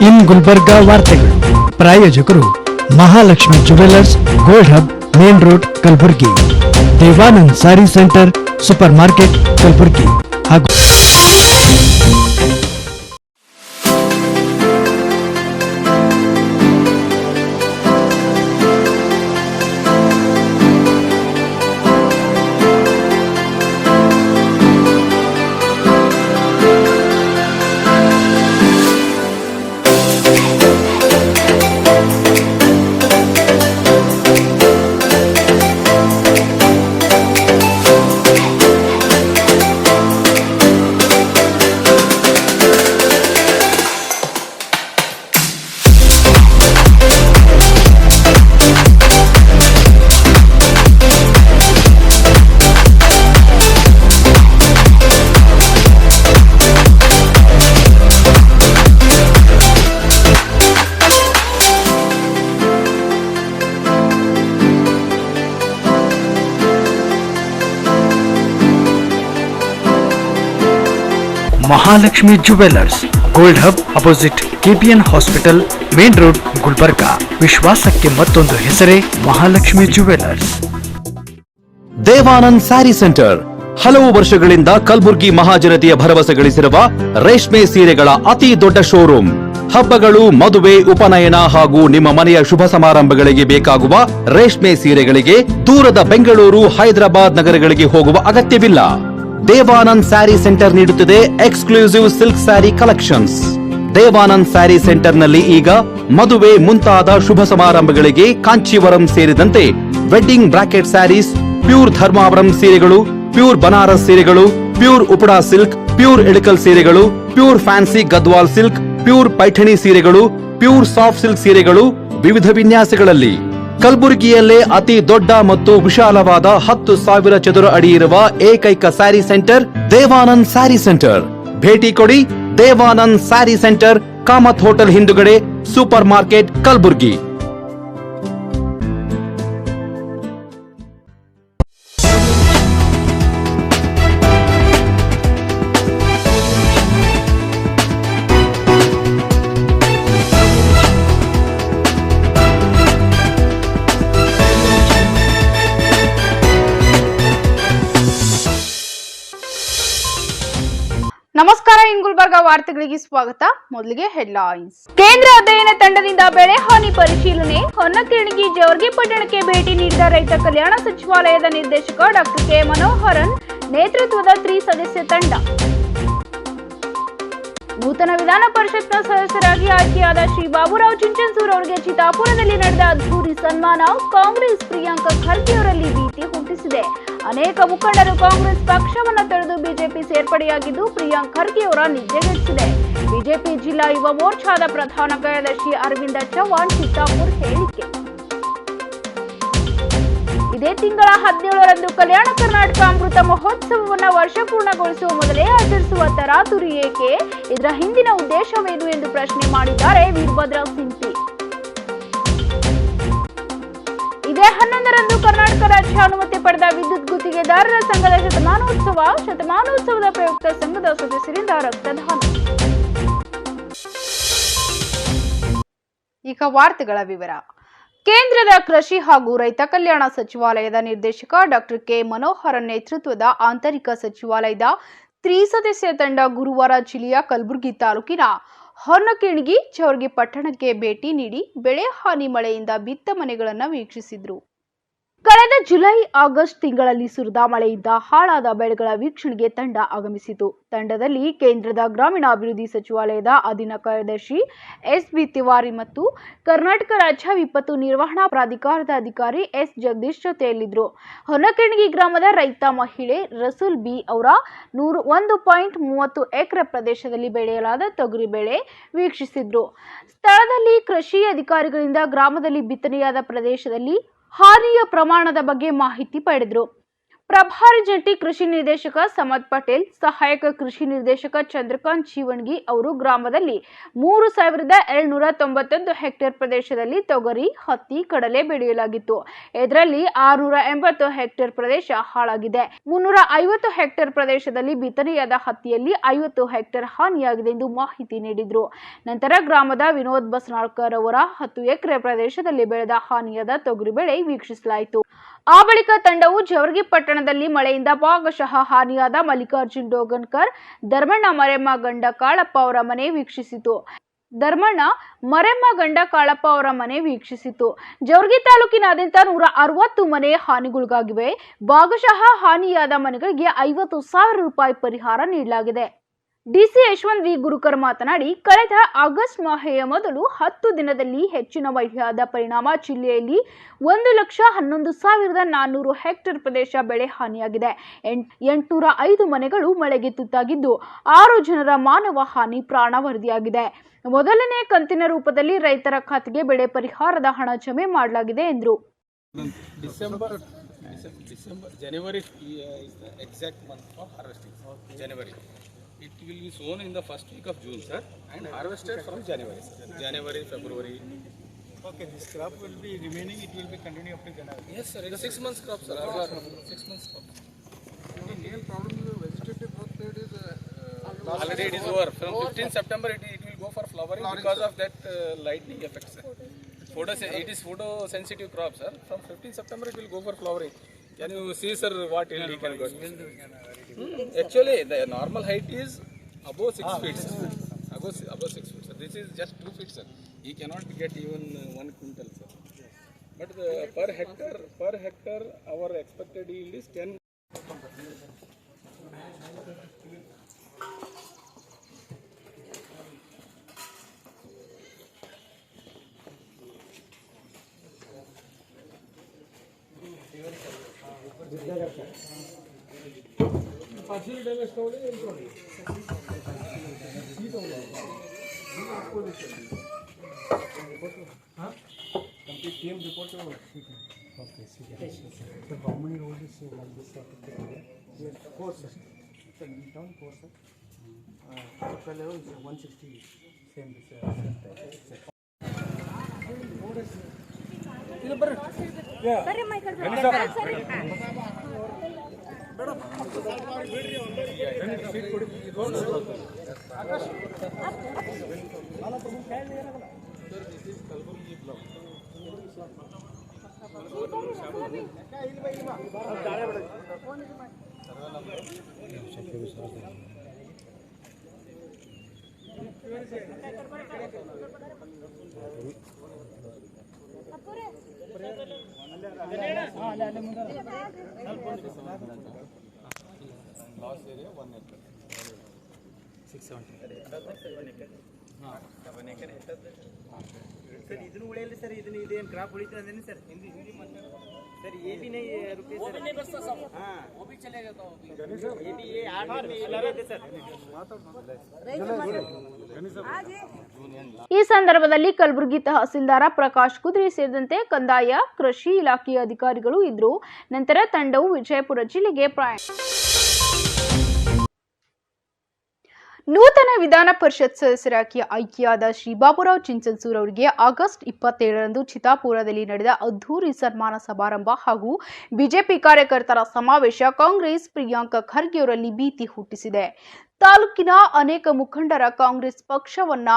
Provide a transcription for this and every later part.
ಇನ್ ಗುಲ್ಬರ್ಗಾ ವಾರ್ತೆಗಳು ಪ್ರಾಯೋಜಕರು Mahalakshmi jewellers, gold hub, main road, Kalaburagi. Devanand sari centre, super market, Kalaburagi ಹಾಗೂ Mahalakshmi jewellers, gold hub, opposite KPN hospital, main road, Gulbarga. ವಿಶ್ವಾಸಕ್ಕೆ ಮತ್ತೊಂದು ಹೆಸರೇ ಮಹಾಲಕ್ಷ್ಮಿ ಜುವೆಲ್ಲರ್ಸ್. ದೇವಾನಂದ್ ಸ್ಯಾರಿ ಸೆಂಟರ್ ಹಲವು ವರ್ಷಗಳಿಂದ ಕಲಬುರ್ಗಿ ಮಹಾಜನತೆಯ ಭರವಸೆ ಗಳಿಸಿರುವ ರೇಷ್ಮೆ ಸೀರೆಗಳ ಅತಿ ದೊಡ್ಡ ಶೋರೂಮ್. ಹಬ್ಬಗಳು, ಮದುವೆ, ಉಪನಯನ ಹಾಗೂ ನಿಮ್ಮ ಮನೆಯ ಶುಭ ಸಮಾರಂಭಗಳಿಗೆ ಬೇಕಾಗುವ ರೇಷ್ಮೆ ಸೀರೆಗಳಿಗೆ ದೂರದ ಬೆಂಗಳೂರು, ಹೈದರಾಬಾದ್ ನಗರಗಳಿಗೆ ಹೋಗುವ ಅಗತ್ಯವಿಲ್ಲ. ದೇವಾನಂದ್ ಸ್ಯಾರಿ ಸೆಂಟರ್ ನೀಡುತ್ತಿದೆ exclusive silk sari collections. Devanand sari centre ನಲ್ಲಿ ಈಗ ಮದುವೆ ಮುಂತಾದ ಶುಭ ಸಮಾರಂಭಗಳಿಗೆ ಕಾಂಚೀವರಂ ಸೇರಿದಂತೆ wedding brocade saris, pure Dharmavaram ಸೀರೆಗಳು, ಪ್ಯೂರ್ ಬನಾರಸ್ ಸೀರೆಗಳು, pure Uppada silk, pure Ilkal ಸೀರೆಗಳು, pure fancy Gadwal silk, pure Paithani ಸೀರೆಗಳು, ಪ್ಯೂರ್ ಸಾಫ್ಟ್ ಸಿಲ್ಕ್ ಸೀರೆಗಳು ವಿವಿಧ ವಿನ್ಯಾಸಗಳಲ್ಲಿ. ಕಲಬುರಗಿಯಲ್ಲೇ ಅತಿ ದೊಡ್ಡ ಮತ್ತು ವಿಶಾಲವಾದ 10,000 ಚದುರ ಅಡಿ ಇರುವ ಏಕೈಕ ಸ್ಯಾರಿ ಸೆಂಟರ್ ದೇವಾನಂದ್ ಸ್ಯಾರಿ ಸೆಂಟರ್. ಭೇಟಿ ಕೊಡಿ. ದೇವಾನಂದ್ ಸ್ಯಾರಿ ಸೆಂಟರ್, ಕಾಮತ್ ಹೋಟೆಲ್ ಹಿಂದುಗಡೆ, ಸೂಪರ್ ಮಾರ್ಕೆಟ್, ಕಲಬುರಗಿ. ನಮಸ್ಕಾರ, ಇನ್ ಗುಲ್ಬರ್ಗಾ ವಾರ್ತೆಗಳಿಗೆ ಸ್ವಾಗತ. ಮೊದಲಿಗೆ ಹೆಡ್ಲೈನ್ಸ್. ಕೇಂದ್ರ ಅಧ್ಯಯನ ತಂಡದಿಂದ ಬೆಳೆ ಹಾನಿ ಪರಿಶೀಲನೆ. ಹೊನ್ನಕೇಣಗಿ ಜವರ್ಗಿ ಪಟ್ಟಣಕ್ಕೆ ಭೇಟಿ ನೀಡಿದ ರೈತ ಕಲ್ಯಾಣ ಸಚಿವಾಲಯದ ನಿರ್ದೇಶಕ ಡಾಕ್ಟರ್ ಕೆ ಮನೋಹರನ್ ನೇತೃತ್ವದ ತ್ರಿಸದಸ್ಯ ತಂಡ. ನೂತನ ವಿಧಾನ ಪರಿಷತ್ನ ಸದಸ್ಯರಾಗಿ ಆಯ್ಕೆಯಾದ ಶ್ರೀ ಬಾಬುರಾವ್ ಚಿಂಚನ್ಸೂರ್ ಅವರಿಗೆ ಚಿತ್ತಾಪುರದಲ್ಲಿ ನಡೆದ ಅದ್ಧೂರಿ ಸನ್ಮಾನ ಕಾಂಗ್ರೆಸ್ ಪ್ರಿಯಾಂಕ ಖರ್ಗೆ ಅವರಲ್ಲಿ ಭೀತಿ ಹುಟ್ಟಿಸಿದೆ. ಅನೇಕ ಮುಖಂಡರು ಕಾಂಗ್ರೆಸ್ ಪಕ್ಷವನ್ನು ತೊರೆದು ಬಿಜೆಪಿ ಸೇರ್ಪಡೆಯಾಗಿದ್ದು ಪ್ರಿಯಾಂಕ್ ಖರ್ಗೆ ಅವರ ನಿದ್ದೆಗೆಡಿಸಿದೆ. ಬಿಜೆಪಿ ಜಿಲ್ಲಾ ಯುವ ಮೋರ್ಚಾದ ಪ್ರಧಾನ ಕಾರ್ಯದರ್ಶಿ ಅರವಿಂದ ಚವ್ಹಾಣ್ ಚಿತ್ತಾಪುರ್ ಹೇಳಿಕೆ. ಇದೇ ತಿಂಗಳ 17ರಂದು ಕಲ್ಯಾಣ ಕರ್ನಾಟಕ ಅಮೃತ ಮಹೋತ್ಸವವನ್ನು ವರ್ಷ ಪೂರ್ಣಗೊಳಿಸುವ ಮೊದಲೇ ಆಚರಿಸುವ ತರಾತುರಿ ಏಕೆ? ಇದರ ಹಿಂದಿನ ಉದ್ದೇಶವೇನು ಎಂದು ಪ್ರಶ್ನೆ ಮಾಡಿದ್ದಾರೆ ವೀರಭದ್ರ ಸಿಂಪಿ. ಇದೇ 11ರಂದು ಕರ್ನಾಟಕ ರಾಜ್ಯ ಅನುಮತಿ ಪಡೆದ ವಿದ್ಯುತ್ ಗುತ್ತಿಗೆದಾರರ ಸಂಘದ ಶತಮಾನೋತ್ಸವದ ಪ್ರಯುಕ್ತ ಸಂಘದ ಸದಸ್ಯರಿಂದ ರಕ್ತದಾನ. ಈಗ ವಾರ್ತೆಗಳ ವಿವರ. ಕೇಂದ್ರದ ಕೃಷಿ ಹಾಗೂ ರೈತ ಕಲ್ಯಾಣ ಸಚಿವಾಲಯದ ನಿರ್ದೇಶಕ ಡಾಕ್ಟರ್ ಕೆ ಮನೋಹರನ್ ನೇತೃತ್ವದ ಆಂತರಿಕ ಸಚಿವಾಲಯದ ತ್ರಿಸದಸ್ಯ ತಂಡ ಗುರುವಾರ ಜಿಲ್ಲೆಯ ಕಲಬುರಗಿ ತಾಲೂಕಿನ ಹೊನ್ನಕೇಣಗಿ ಜವರ್ಗಿ ಪಟ್ಟಣಕ್ಕೆ ಭೇಟಿ ನೀಡಿ ಬೆಳೆ ಹಾನಿ ಮಳೆಯಿಂದ ಬಿತ್ತ ಮನೆಗಳನ್ನು ವೀಕ್ಷಿಸಿದರು. ಕಳೆದ ಜುಲೈ ಆಗಸ್ಟ್ ತಿಂಗಳಲ್ಲಿ ಸುರಿದ ಮಳೆಯಿಂದ ಹಾಳಾದ ಬೆಳೆಗಳ ವೀಕ್ಷಣೆಗೆ ತಂಡ ಆಗಮಿಸಿತು. ತಂಡದಲ್ಲಿ ಕೇಂದ್ರದ ಗ್ರಾಮೀಣಾಭಿವೃದ್ಧಿ ಸಚಿವಾಲಯದ ಅಧೀನ ಕಾರ್ಯದರ್ಶಿ ಎಸ್.ಬಿ. ತಿವಾರಿ ಮತ್ತು ಕರ್ನಾಟಕ ರಾಜ್ಯ ವಿಪತ್ತು ನಿರ್ವಹಣಾ ಪ್ರಾಧಿಕಾರದ ಅಧಿಕಾರಿ ಎಸ್. ಜಗದೀಶ್ ಜೊತೆಯಲ್ಲಿದ್ದರು. ಹೊನ್ನಕೇಣಗಿ ಗ್ರಾಮದ ರೈತ ಮಹಿಳೆ ರಸೂಲ್ ಬಿ ಅವರ 1.30 ಎಕರೆ ಪ್ರದೇಶದಲ್ಲಿ ಬೆಳೆಯಲಾದ ತೊಗರಿ ಬೆಳೆ ವೀಕ್ಷಿಸಿದ್ರು. ಸ್ಥಳದಲ್ಲಿ ಕೃಷಿ ಅಧಿಕಾರಿಗಳಿಂದ ಗ್ರಾಮದಲ್ಲಿ ಬಿತ್ತನೆಯಾದ ಪ್ರದೇಶದಲ್ಲಿ ಹಾನಿಯ ಪ್ರಮಾಣದ ಬಗ್ಗೆ ಮಾಹಿತಿ ಪಡೆದರು. ಪ್ರಭಾರಿ ಜಂಟಿ ಕೃಷಿ ನಿರ್ದೇಶಕ ಸಮದ್ ಪಟೇಲ್, ಸಹಾಯಕ ಕೃಷಿ ನಿರ್ದೇಶಕ ಚಂದ್ರಕಾಂತ್ ಜೀವಣಗಿ ಅವರು ಗ್ರಾಮದಲ್ಲಿ 3,791 ಹೆಕ್ಟೇರ್ ಪ್ರದೇಶದಲ್ಲಿ ತೊಗರಿ, ಹತ್ತಿ, ಕಡಲೆ ಬೆಳೆಯಲಾಗಿತ್ತು. ಇದರಲ್ಲಿ 680 ಹೆಕ್ಟೇರ್ ಪ್ರದೇಶ ಹಾಳಾಗಿದೆ. 350 ಹೆಕ್ಟೇರ್ ಪ್ರದೇಶದಲ್ಲಿ ಬಿತ್ತನೆಯಾದ ಹತ್ತಿಯಲ್ಲಿ 50 ಹೆಕ್ಟೇರ್ ಹಾನಿಯಾಗಿದೆ ಎಂದು ಮಾಹಿತಿ ನೀಡಿದರು. ನಂತರ ಗ್ರಾಮದ ವಿನೋದ್ ಬಸನಾಳ್ಕರ್ ಅವರ 10 ಎಕರೆ ಪ್ರದೇಶದಲ್ಲಿ ಬೆಳೆದ ಹಾನಿಯಾದ ತೊಗರಿ ಬೆಳೆ ವೀಕ್ಷಿಸಲಾಯಿತು. ಆ ಬಳಿಕ ತಂಡವು ಜವರ್ಗಿ ಪಟ್ಟಣದಲ್ಲಿ ಮಳೆಯಿಂದ ಭಾಗಶಃ ಹಾನಿಯಾದ ಮಲ್ಲಿಕಾರ್ಜುನ್ ಡೋಗನ್ಕರ್, ಧರ್ಮಣ್ಣ ಮರೆಮ್ಮ ಗಂಡ ಕಾಳಪ್ಪ ಅವರ ಮನೆ ವೀಕ್ಷಿಸಿತು. ಜವರ್ಗಿ ತಾಲೂಕಿನಾದ್ಯಂತ 160 ಮನೆ ಹಾನಿಗೊಳಗಾಗಿವೆ. ಭಾಗಶಃ ಹಾನಿಯಾದ ಮನೆಗಳಿಗೆ 50,000 ರೂಪಾಯಿ ಪರಿಹಾರ ನೀಡಲಾಗಿದೆ. ಡಿಸಿ ಯಶವಂತ್ ವಿ ಗುರುಕರ್ ಮಾತನಾಡಿ, ಕಳೆದ ಆಗಸ್ಟ್ ಮಾಹೆಯ ಮೊದಲು 10 ದಿನದಲ್ಲಿ ಹೆಚ್ಚಿನ ಮಳೆಯಾದ ಪರಿಣಾಮ ಜಿಲ್ಲೆಯಲ್ಲಿ 1,11,400 ಹೆಕ್ಟೇರ್ ಪ್ರದೇಶ ಬೆಳೆ ಹಾನಿಯಾಗಿದೆ. 805 ಮನೆಗಳು ಮಳೆಗೆ ತುತ್ತಾಗಿದ್ದು 6 ಜನರ ಮಾನವ ಹಾನಿ ಪ್ರಾಣ ವರದಿಯಾಗಿದೆ. ಮೊದಲನೇ ಕಂತಿನ ರೂಪದಲ್ಲಿ ರೈತರ ಖಾತೆಗೆ ಬೆಳೆ ಪರಿಹಾರದ ಹಣ ಜಮೆ ಮಾಡಲಾಗಿದೆ ಎಂದರು. January is the exact month for harvesting. January. It will be sown in the first week of June, sir, and harvested from January. January, February. Okay, this crop will be remaining. It will be continue up to January. Yes, sir. It's a 6 months crop, sir. 6 months crop. The main problem is the vegetative growth period is Already it is over. From 15 September, it will go for flowering because of that lightning effect, sir. It is photosensitive crop, sir. From 15 September, it will go for flowering. Can you see, sir, what yield he can get? Actually, the normal height is above 6 feet, sir. Above 6 feet, sir. This is just 2 feet, sir. He cannot get even 1 quintal, sir. But per hectare, our expected yield is 10. So how many rows is like this? Yes, 4 sir. So in town 4 sir. Local level is 160. Same this. Loss area 1 acre. 670. Sir ಇದನ್ನು ಉಳಿಯಲ್ಲ sir ಇದನ್ನ ಇದೇನು crop ಉಳಿತದೆ ಅಂದೇನೆ sir Hindi sir ये भी नहीं रुके sir वो भी नहीं बचता सब हां वो भी चलेगा तो ये भी ये 8 दिन में ये रहते सर ಈ ಸಂದರ್ಭದಲ್ಲಿ ಕಲಬುರಗಿ ತಹಸೀಲ್ದಾರ ಪ್ರಕಾಶ್ ಕುದ್ರಿ ಸೇರಿದಂತೆ ಕಂದಾಯ, ಕೃಷಿ ಇಲಾಖೆಯ ಅಧಿಕಾರಿಗಳು ಇದ್ದರು. ನಂತರ ತಂಡವು ವಿಜಯಪುರ ಜಿಲ್ಲೆಗೆ ಪ್ರಯಾಣ. ನೂತನ ವಿಧಾನ ಪರಿಷತ್ ಸದಸ್ಯರಾಗಿ ಆಯ್ಕೆಯಾದ ಶ್ರೀ ಬಾಬುರಾವ್ ಚಿಂಚನ್ಸೂರ್ ಅವರಿಗೆ ಆಗಸ್ಟ್ 27ರಂದು ಚಿತ್ತಾಪುರದಲ್ಲಿ ನಡೆದ ಅದ್ದೂರಿ ಸನ್ಮಾನ ಸಮಾರಂಭ ಹಾಗೂ ಬಿಜೆಪಿ ಕಾರ್ಯಕರ್ತರ ಸಮಾವೇಶ ಕಾಂಗ್ರೆಸ್ ಪ್ರಿಯಾಂಕ ಖರ್ಗೆ ಅವರಲ್ಲಿ ಭೀತಿ ಹುಟ್ಟಿಸಿದೆ. ತಾಲೂಕಿನ ಅನೇಕ ಮುಖಂಡರ ಕಾಂಗ್ರೆಸ್ ಪಕ್ಷವನ್ನ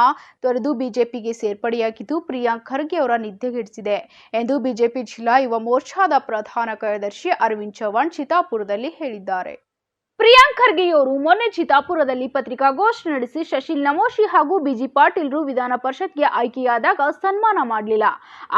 ತೊರೆದು ಬಿಜೆಪಿಗೆ ಸೇರ್ಪಡೆಯಾಗಿದ್ದು ಪ್ರಿಯಾಂಕ್ ಖರ್ಗೆ ಅವರ ನಿದ್ದೆಗೆಡಿಸಿದೆ ಎಂದು ಬಿಜೆಪಿ ಜಿಲ್ಲಾ ಯುವ ಮೋರ್ಚಾದ ಪ್ರಧಾನ ಕಾರ್ಯದರ್ಶಿ ಅರವಿಂದ್ ಚವ್ಹಾಣ್ ಚಿತ್ತಾಪುರದಲ್ಲಿ ಹೇಳಿದ್ದಾರೆ. ಪ್ರಿಯಾಂಕ್ ಖರ್ಗೆಯವರು ಮೊನ್ನೆ ಚಿತ್ತಾಪುರದಲ್ಲಿ ಪತ್ರಿಕಾಗೋಷ್ಠಿ ನಡೆಸಿ ಶಶಿಲ್ ನಮೋಶಿ ಹಾಗೂ ಬಿಜಿ ಪಾಟೀಲ್ರು ವಿಧಾನ ಪರಿಷತ್ಗೆ ಆಯ್ಕೆಯಾದಾಗ ಸನ್ಮಾನ ಮಾಡಲಿಲ್ಲ.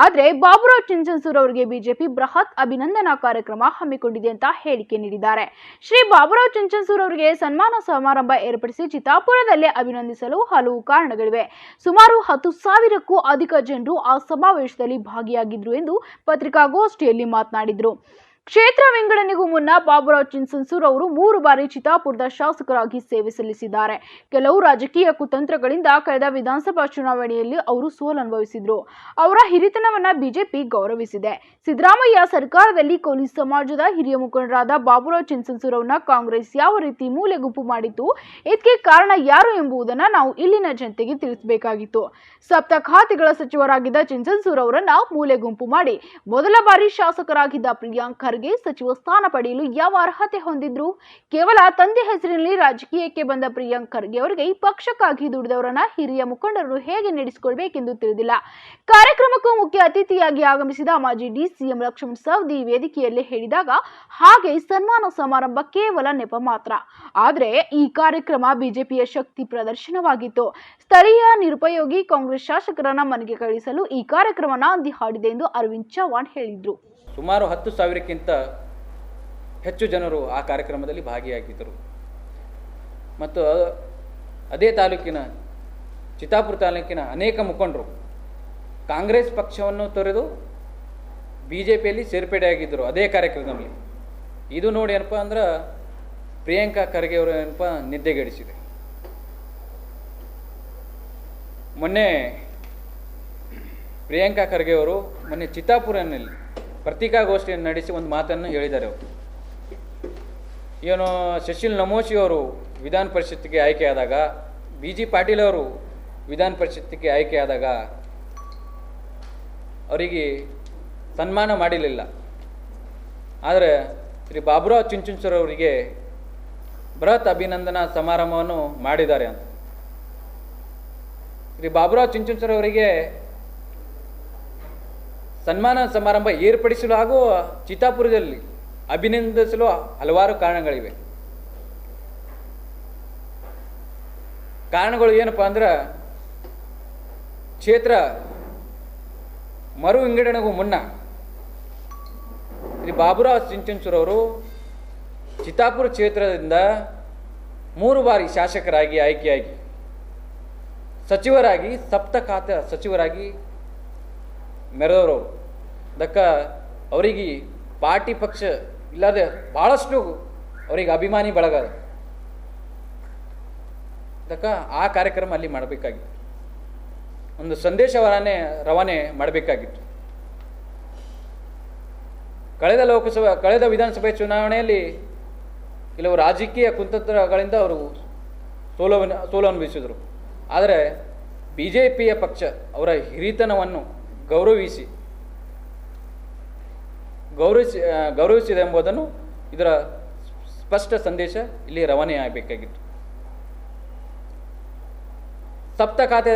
ಆದರೆ ಬಾಬುರಾವ್ ಚಿಂಚನ್ಸೂರ್ ಅವರಿಗೆ ಬಿಜೆಪಿ ಬೃಹತ್ ಅಭಿನಂದನಾ ಕಾರ್ಯಕ್ರಮ ಹಮ್ಮಿಕೊಂಡಿದೆ ಅಂತ ಹೇಳಿಕೆ ನೀಡಿದ್ದಾರೆ. ಶ್ರೀ ಬಾಬುರಾವ್ ಚಿಂಚನ್ಸೂರ್ ಅವರಿಗೆ ಸನ್ಮಾನ ಸಮಾರಂಭ ಏರ್ಪಡಿಸಿ ಚಿತ್ತಾಪುರದಲ್ಲೇ ಅಭಿನಂದಿಸಲು ಹಲವು ಕಾರಣಗಳಿವೆ. ಸುಮಾರು 10,000ಕ್ಕೂ ಅಧಿಕ ಜನರು ಆ ಸಮಾವೇಶದಲ್ಲಿ ಭಾಗಿಯಾಗಿದ್ರು ಎಂದು ಪತ್ರಿಕಾಗೋಷ್ಠಿಯಲ್ಲಿ ಮಾತನಾಡಿದರು. ಕ್ಷೇತ್ರ ವಿಂಗಡಣೆಗೂ ಮುನ್ನ ಬಾಬುರಾವ್ ಚಿಂಚನ್ಸೂರ್ ಅವರು 3 ಬಾರಿ ಚಿತ್ತಾಪುರದ ಶಾಸಕರಾಗಿ ಸೇವೆ ಸಲ್ಲಿಸಿದ್ದಾರೆ. ಕೆಲವು ರಾಜಕೀಯ ಕುತಂತ್ರಗಳಿಂದ ಕಳೆದ ವಿಧಾನಸಭಾ ಚುನಾವಣೆಯಲ್ಲಿ ಅವರು ಸೋಲನುಭವಿಸಿದ್ರು. ಅವರ ಹಿರಿತನವನ್ನ ಬಿಜೆಪಿ ಗೌರವಿಸಿದೆ. ಸಿದ್ದರಾಮಯ್ಯ ಸರ್ಕಾರದಲ್ಲಿ ಕೋಲಿ ಸಮಾಜದ ಹಿರಿಯ ಮುಖಂಡರಾದ ಬಾಬುರಾವ್ ಚಿಂಚನ್ಸೂರ್ ಅವರನ್ನ ಕಾಂಗ್ರೆಸ್ ಯಾವ ರೀತಿ ಮೂಲೆಗುಂಪು ಮಾಡಿತ್ತು, ಇದಕ್ಕೆ ಕಾರಣ ಯಾರು ಎಂಬುದನ್ನ ನಾವು ಇಲ್ಲಿನ ಜನತೆಗೆ ತಿಳಿಸಬೇಕಾಗಿತ್ತು. ಸಪ್ತ ಖಾತೆಗಳ ಸಚಿವರಾಗಿದ್ದ ಚಿಂಚನ್ಸೂರ್ ಅವರನ್ನ ಮೂಲೆಗುಂಪು ಮಾಡಿ ಮೊದಲ ಬಾರಿ ಶಾಸಕರಾಗಿದ್ದ ಪ್ರಿಯಾಂಕ್ ಖರ್ಗೆ ಸಚಿವ ಸ್ಥಾನ ಪಡೆಯಲು ಯಾವ ಅರ್ಹತೆ ಹೊಂದಿದ್ರು? ಕೇವಲ ತಂದೆ ಹೆಸರಿನಲ್ಲಿ ರಾಜಕೀಯಕ್ಕೆ ಬಂದ ಪ್ರಿಯಾಂಕ್ ಖರ್ಗೆ ಅವರಿಗೆ ಪಕ್ಷಕ್ಕಾಗಿ ದುಡಿದವರನ್ನ ಹಿರಿಯ ಮುಖಂಡರು ಹೇಗೆ ನಡೆಸಿಕೊಳ್ಬೇಕೆಂದು ತಿಳಿದಿಲ್ಲ. ಕಾರ್ಯಕ್ರಮಕ್ಕೂ ಮುಖ್ಯ ಅತಿಥಿಯಾಗಿ ಆಗಮಿಸಿದ ಮಾಜಿ ಡಿಸಿಎಂ ಲಕ್ಷ್ಮಣ ಸವದಿ ವೇದಿಕೆಯಲ್ಲಿ ಹೇಳಿದಾಗ, ಹಾಗೆ ಸನ್ಮಾನ ಸಮಾರಂಭ ಕೇವಲ ನೆಪ ಮಾತ್ರ. ಆದರೆ ಈ ಕಾರ್ಯಕ್ರಮ ಬಿಜೆಪಿಯ ಶಕ್ತಿ ಪ್ರದರ್ಶನವಾಗಿತ್ತು. ಸ್ಥಳೀಯ ನಿರುಪಯೋಗಿ ಕಾಂಗ್ರೆಸ್ ಶಾಸಕರನ್ನ ಮನೆಗೆ ಕಳಿಸಲು ಈ ಕಾರ್ಯಕ್ರಮ ನಾಂದಿ ಹಾಡಿದೆ ಎಂದು ಅರವಿಂದ್ ಚವ್ಹಾಣ್ ಹೇಳಿದ್ರು. ಸುಮಾರು 10,000ಕ್ಕಿಂತ ಹೆಚ್ಚು ಜನರು ಆ ಕಾರ್ಯಕ್ರಮದಲ್ಲಿ ಭಾಗಿಯಾಗಿದ್ದರು. ಮತ್ತು ಅದೇ ತಾಲೂಕಿನ ಚಿತ್ತಾಪುರ ತಾಲೂಕಿನ ಅನೇಕ ಮುಖಂಡರು ಕಾಂಗ್ರೆಸ್ ಪಕ್ಷವನ್ನು ತೊರೆದು BJPಯಲ್ಲಿ ಸೇರ್ಪಡೆಯಾಗಿದ್ದರು ಅದೇ ಕಾರ್ಯಕ್ರಮದಲ್ಲಿ. ಇದು ನೋಡಿ ಏನಪ್ಪ ಅಂದ್ರೆ ಪ್ರಿಯಾಂಕಾ ಖರ್ಗೆ ಅವರು ಏನಪ್ಪ ನಿದ್ದೆಗೆಡಿಸಿದೆ. ಮೊನ್ನೆ ಪ್ರಿಯಾಂಕಾ ಖರ್ಗೆ ಅವರು ಮೊನ್ನೆ ಚಿತ್ತಾಪುರನಲ್ಲಿ ಪತ್ರಿಕಾಗೋಷ್ಠಿಯನ್ನು ನಡೆಸಿ ಒಂದು ಮಾತನ್ನು ಹೇಳಿದ್ದಾರೆ. ಅವರು ಏನು ಸುಶೀಲ್ ನಮೋಶಿ ಅವರು ವಿಧಾನ ಪರಿಷತ್ತಿಗೆ ಆಯ್ಕೆಯಾದಾಗ, BG ಪಾಟೀಲ್ ಅವರು ವಿಧಾನ ಪರಿಷತ್ತಿಗೆ ಆಯ್ಕೆಯಾದಾಗ ಅವರಿಗೆ ಸನ್ಮಾನ ಮಾಡಿರಲಿಲ್ಲ. ಆದರೆ ಶ್ರೀ ಬಾಬುರಾವ್ ಚಿಂಚನ್ಸೂರ್ ಅವರಿಗೆ ಬೃಹತ್ ಅಭಿನಂದನಾ ಸಮಾರಂಭವನ್ನು ಮಾಡಿದ್ದಾರೆ ಅಂತ. ಶ್ರೀ ಬಾಬುರಾವ್ ಚಿಂಚನ್ಸೂರ್ ಅವರಿಗೆ ಸನ್ಮಾನ ಸಮಾರಂಭ ಏರ್ಪಡಿಸಲು ಹಾಗೂ ಚಿತ್ತಾಪುರದಲ್ಲಿ ಅಭಿನಂದಿಸಲು ಹಲವಾರು ಕಾರಣಗಳಿವೆ. ಕಾರಣಗಳು ಏನಪ್ಪ ಅಂದ್ರೆ, ಕ್ಷೇತ್ರ ಮರು ವಿಂಗಡಣೆಗೂ ಮುನ್ನ ಶ್ರೀ ಬಾಬುರಾವ್ ಚಿಂಚನ್ಸೂರ್ ಅವರು ಚಿತ್ತಾಪುರ ಕ್ಷೇತ್ರದಿಂದ 3 ಬಾರಿ ಶಾಸಕರಾಗಿ ಆಯ್ಕೆಯಾಗಿ ಸಚಿವರಾಗಿ ಸಪ್ತ ಖಾತೆ ಸಚಿವರಾಗಿ ಮೆರೆದವರು. ಅದಕ್ಕೆ ಅವರಿಗೆ ಪಾರ್ಟಿ ಪಕ್ಷ ಇಲ್ಲದೆ ಭಾಳಷ್ಟು ಅವರಿಗೆ ಅಭಿಮಾನಿ ಬಳಗ. ಅದಕ್ಕೆ ಆ ಕಾರ್ಯಕ್ರಮ ಅಲ್ಲಿ ಮಾಡಬೇಕಾಗಿತ್ತು, ಒಂದು ಸಂದೇಶವನ್ನೇ ರವಾನೆ ಮಾಡಬೇಕಾಗಿತ್ತು. ಕಳೆದ ವಿಧಾನಸಭೆ ಚುನಾವಣೆಯಲ್ಲಿ ಕೆಲವು ರಾಜಕೀಯ ಕುತಂತ್ರಗಳಿಂದ ಅವರು ಸೋಲು ಅನುಭವಿಸಿದರು. ಆದರೆ BJPಯ ಪಕ್ಷ ಅವರ ಹಿರಿತನವನ್ನು ಗೌರವಿಸಿದೆ ಎಂಬುದನ್ನು ಇದರ ಸ್ಪಷ್ಟ ಸಂದೇಶ ಇಲ್ಲಿ ರವಾನೆ ಆಗಬೇಕಾಗಿತ್ತು. ಸಪ್ತ ಖಾತೆ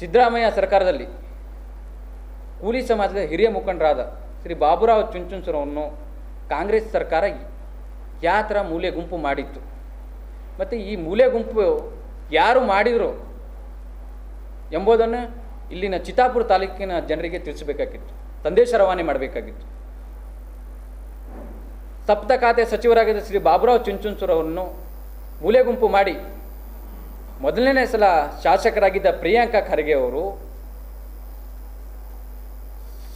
ಸಿದ್ದರಾಮಯ್ಯ ಸರ್ಕಾರದಲ್ಲಿ ಕೂಲಿ ಸಮಾಜದ ಹಿರಿಯ ಮುಖಂಡರಾದ ಶ್ರೀ ಬಾಬುರಾವ್ ಚಿಂಚನ್ಸೂರ್ ಅವರನ್ನು ಕಾಂಗ್ರೆಸ್ ಸರ್ಕಾರ ಯಾವ ಥರ ಮೂಲೆ ಗುಂಪು ಮಾಡಿತ್ತು, ಮತ್ತು ಈ ಮೂಲೆ ಗುಂಪು ಯಾರು ಮಾಡಿದರು ಎಂಬುದನ್ನು ಇಲ್ಲಿನ ಚಿತ್ತಾಪುರ ತಾಲೂಕಿನ ಜನರಿಗೆ ತಿಳಿಸಬೇಕಾಗಿತ್ತು, ಸಂದೇಶ ರವಾನೆ ಮಾಡಬೇಕಾಗಿತ್ತು. ಸಪ್ತ ಖಾತೆ ಸಚಿವರಾಗಿದ್ದ ಶ್ರೀ ಬಾಬುರಾವ್ ಚಿಂಚನ್ಸೂರ್ ಅವರನ್ನು ಮೂಲೆ ಗುಂಪು ಮಾಡಿ ಮೊದಲನೇ ಸಲ ಶಾಸಕರಾಗಿದ್ದ ಪ್ರಿಯಾಂಕಾ ಖರ್ಗೆ ಅವರು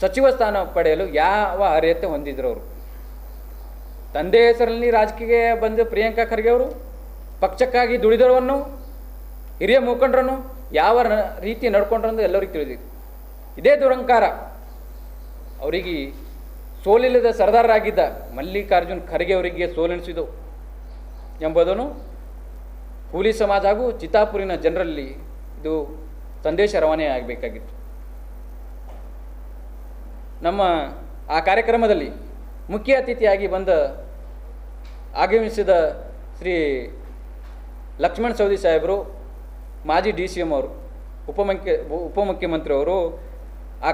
ಸಚಿವ ಸ್ಥಾನ ಪಡೆಯಲು ಯಾವ ಅರ್ಹತೆ ಹೊಂದಿದ್ರು? ಅವರು ತಂದೆ ಹೆಸರಲ್ಲಿ ರಾಜಕೀಯ ಬಂದ ಪ್ರಿಯಾಂಕಾ ಖರ್ಗೆ ಅವರು ಪಕ್ಷಕ್ಕಾಗಿ ದುಡಿದವರನ್ನು ಹಿರಿಯ ಮುಖಂಡರನ್ನು ಯಾವ ರೀತಿ ನಡ್ಕೊಂಡ್ರಂದು ಎಲ್ಲರಿಗೂ ತಿಳಿದಿದೆ. ಇದೇ ದುರಂಕಾರ ಅವರಿಗೆ ಸೋಲಿಲ್ಲದ ಸರ್ದಾರರಾಗಿದ್ದ ಮಲ್ಲಿಕಾರ್ಜುನ್ ಖರ್ಗೆ ಅವರಿಗೆ ಸೋಲೆನಿಸಿದವು ಎಂಬುದನ್ನು ಕೂಲಿ ಸಮಾಜ ಹಾಗೂ ಚಿತ್ತಾಪುರಿನ ಜನರಲ್ಲಿ ಇದು ಸಂದೇಶ ರವಾನೆ ಆಗಬೇಕಾಗಿತ್ತು. ನಮ್ಮ ಆ ಕಾರ್ಯಕ್ರಮದಲ್ಲಿ ಮುಖ್ಯ ಅತಿಥಿಯಾಗಿ ಆಗಮಿಸಿದ ಶ್ರೀ ಲಕ್ಷ್ಮಣ ಸವದಿ ಸಾಹೇಬರು, ಮಾಜಿ DCM ಅವರು, ಉಪಮುಖ್ಯಮಂತ್ರಿ ಅವರು ಆ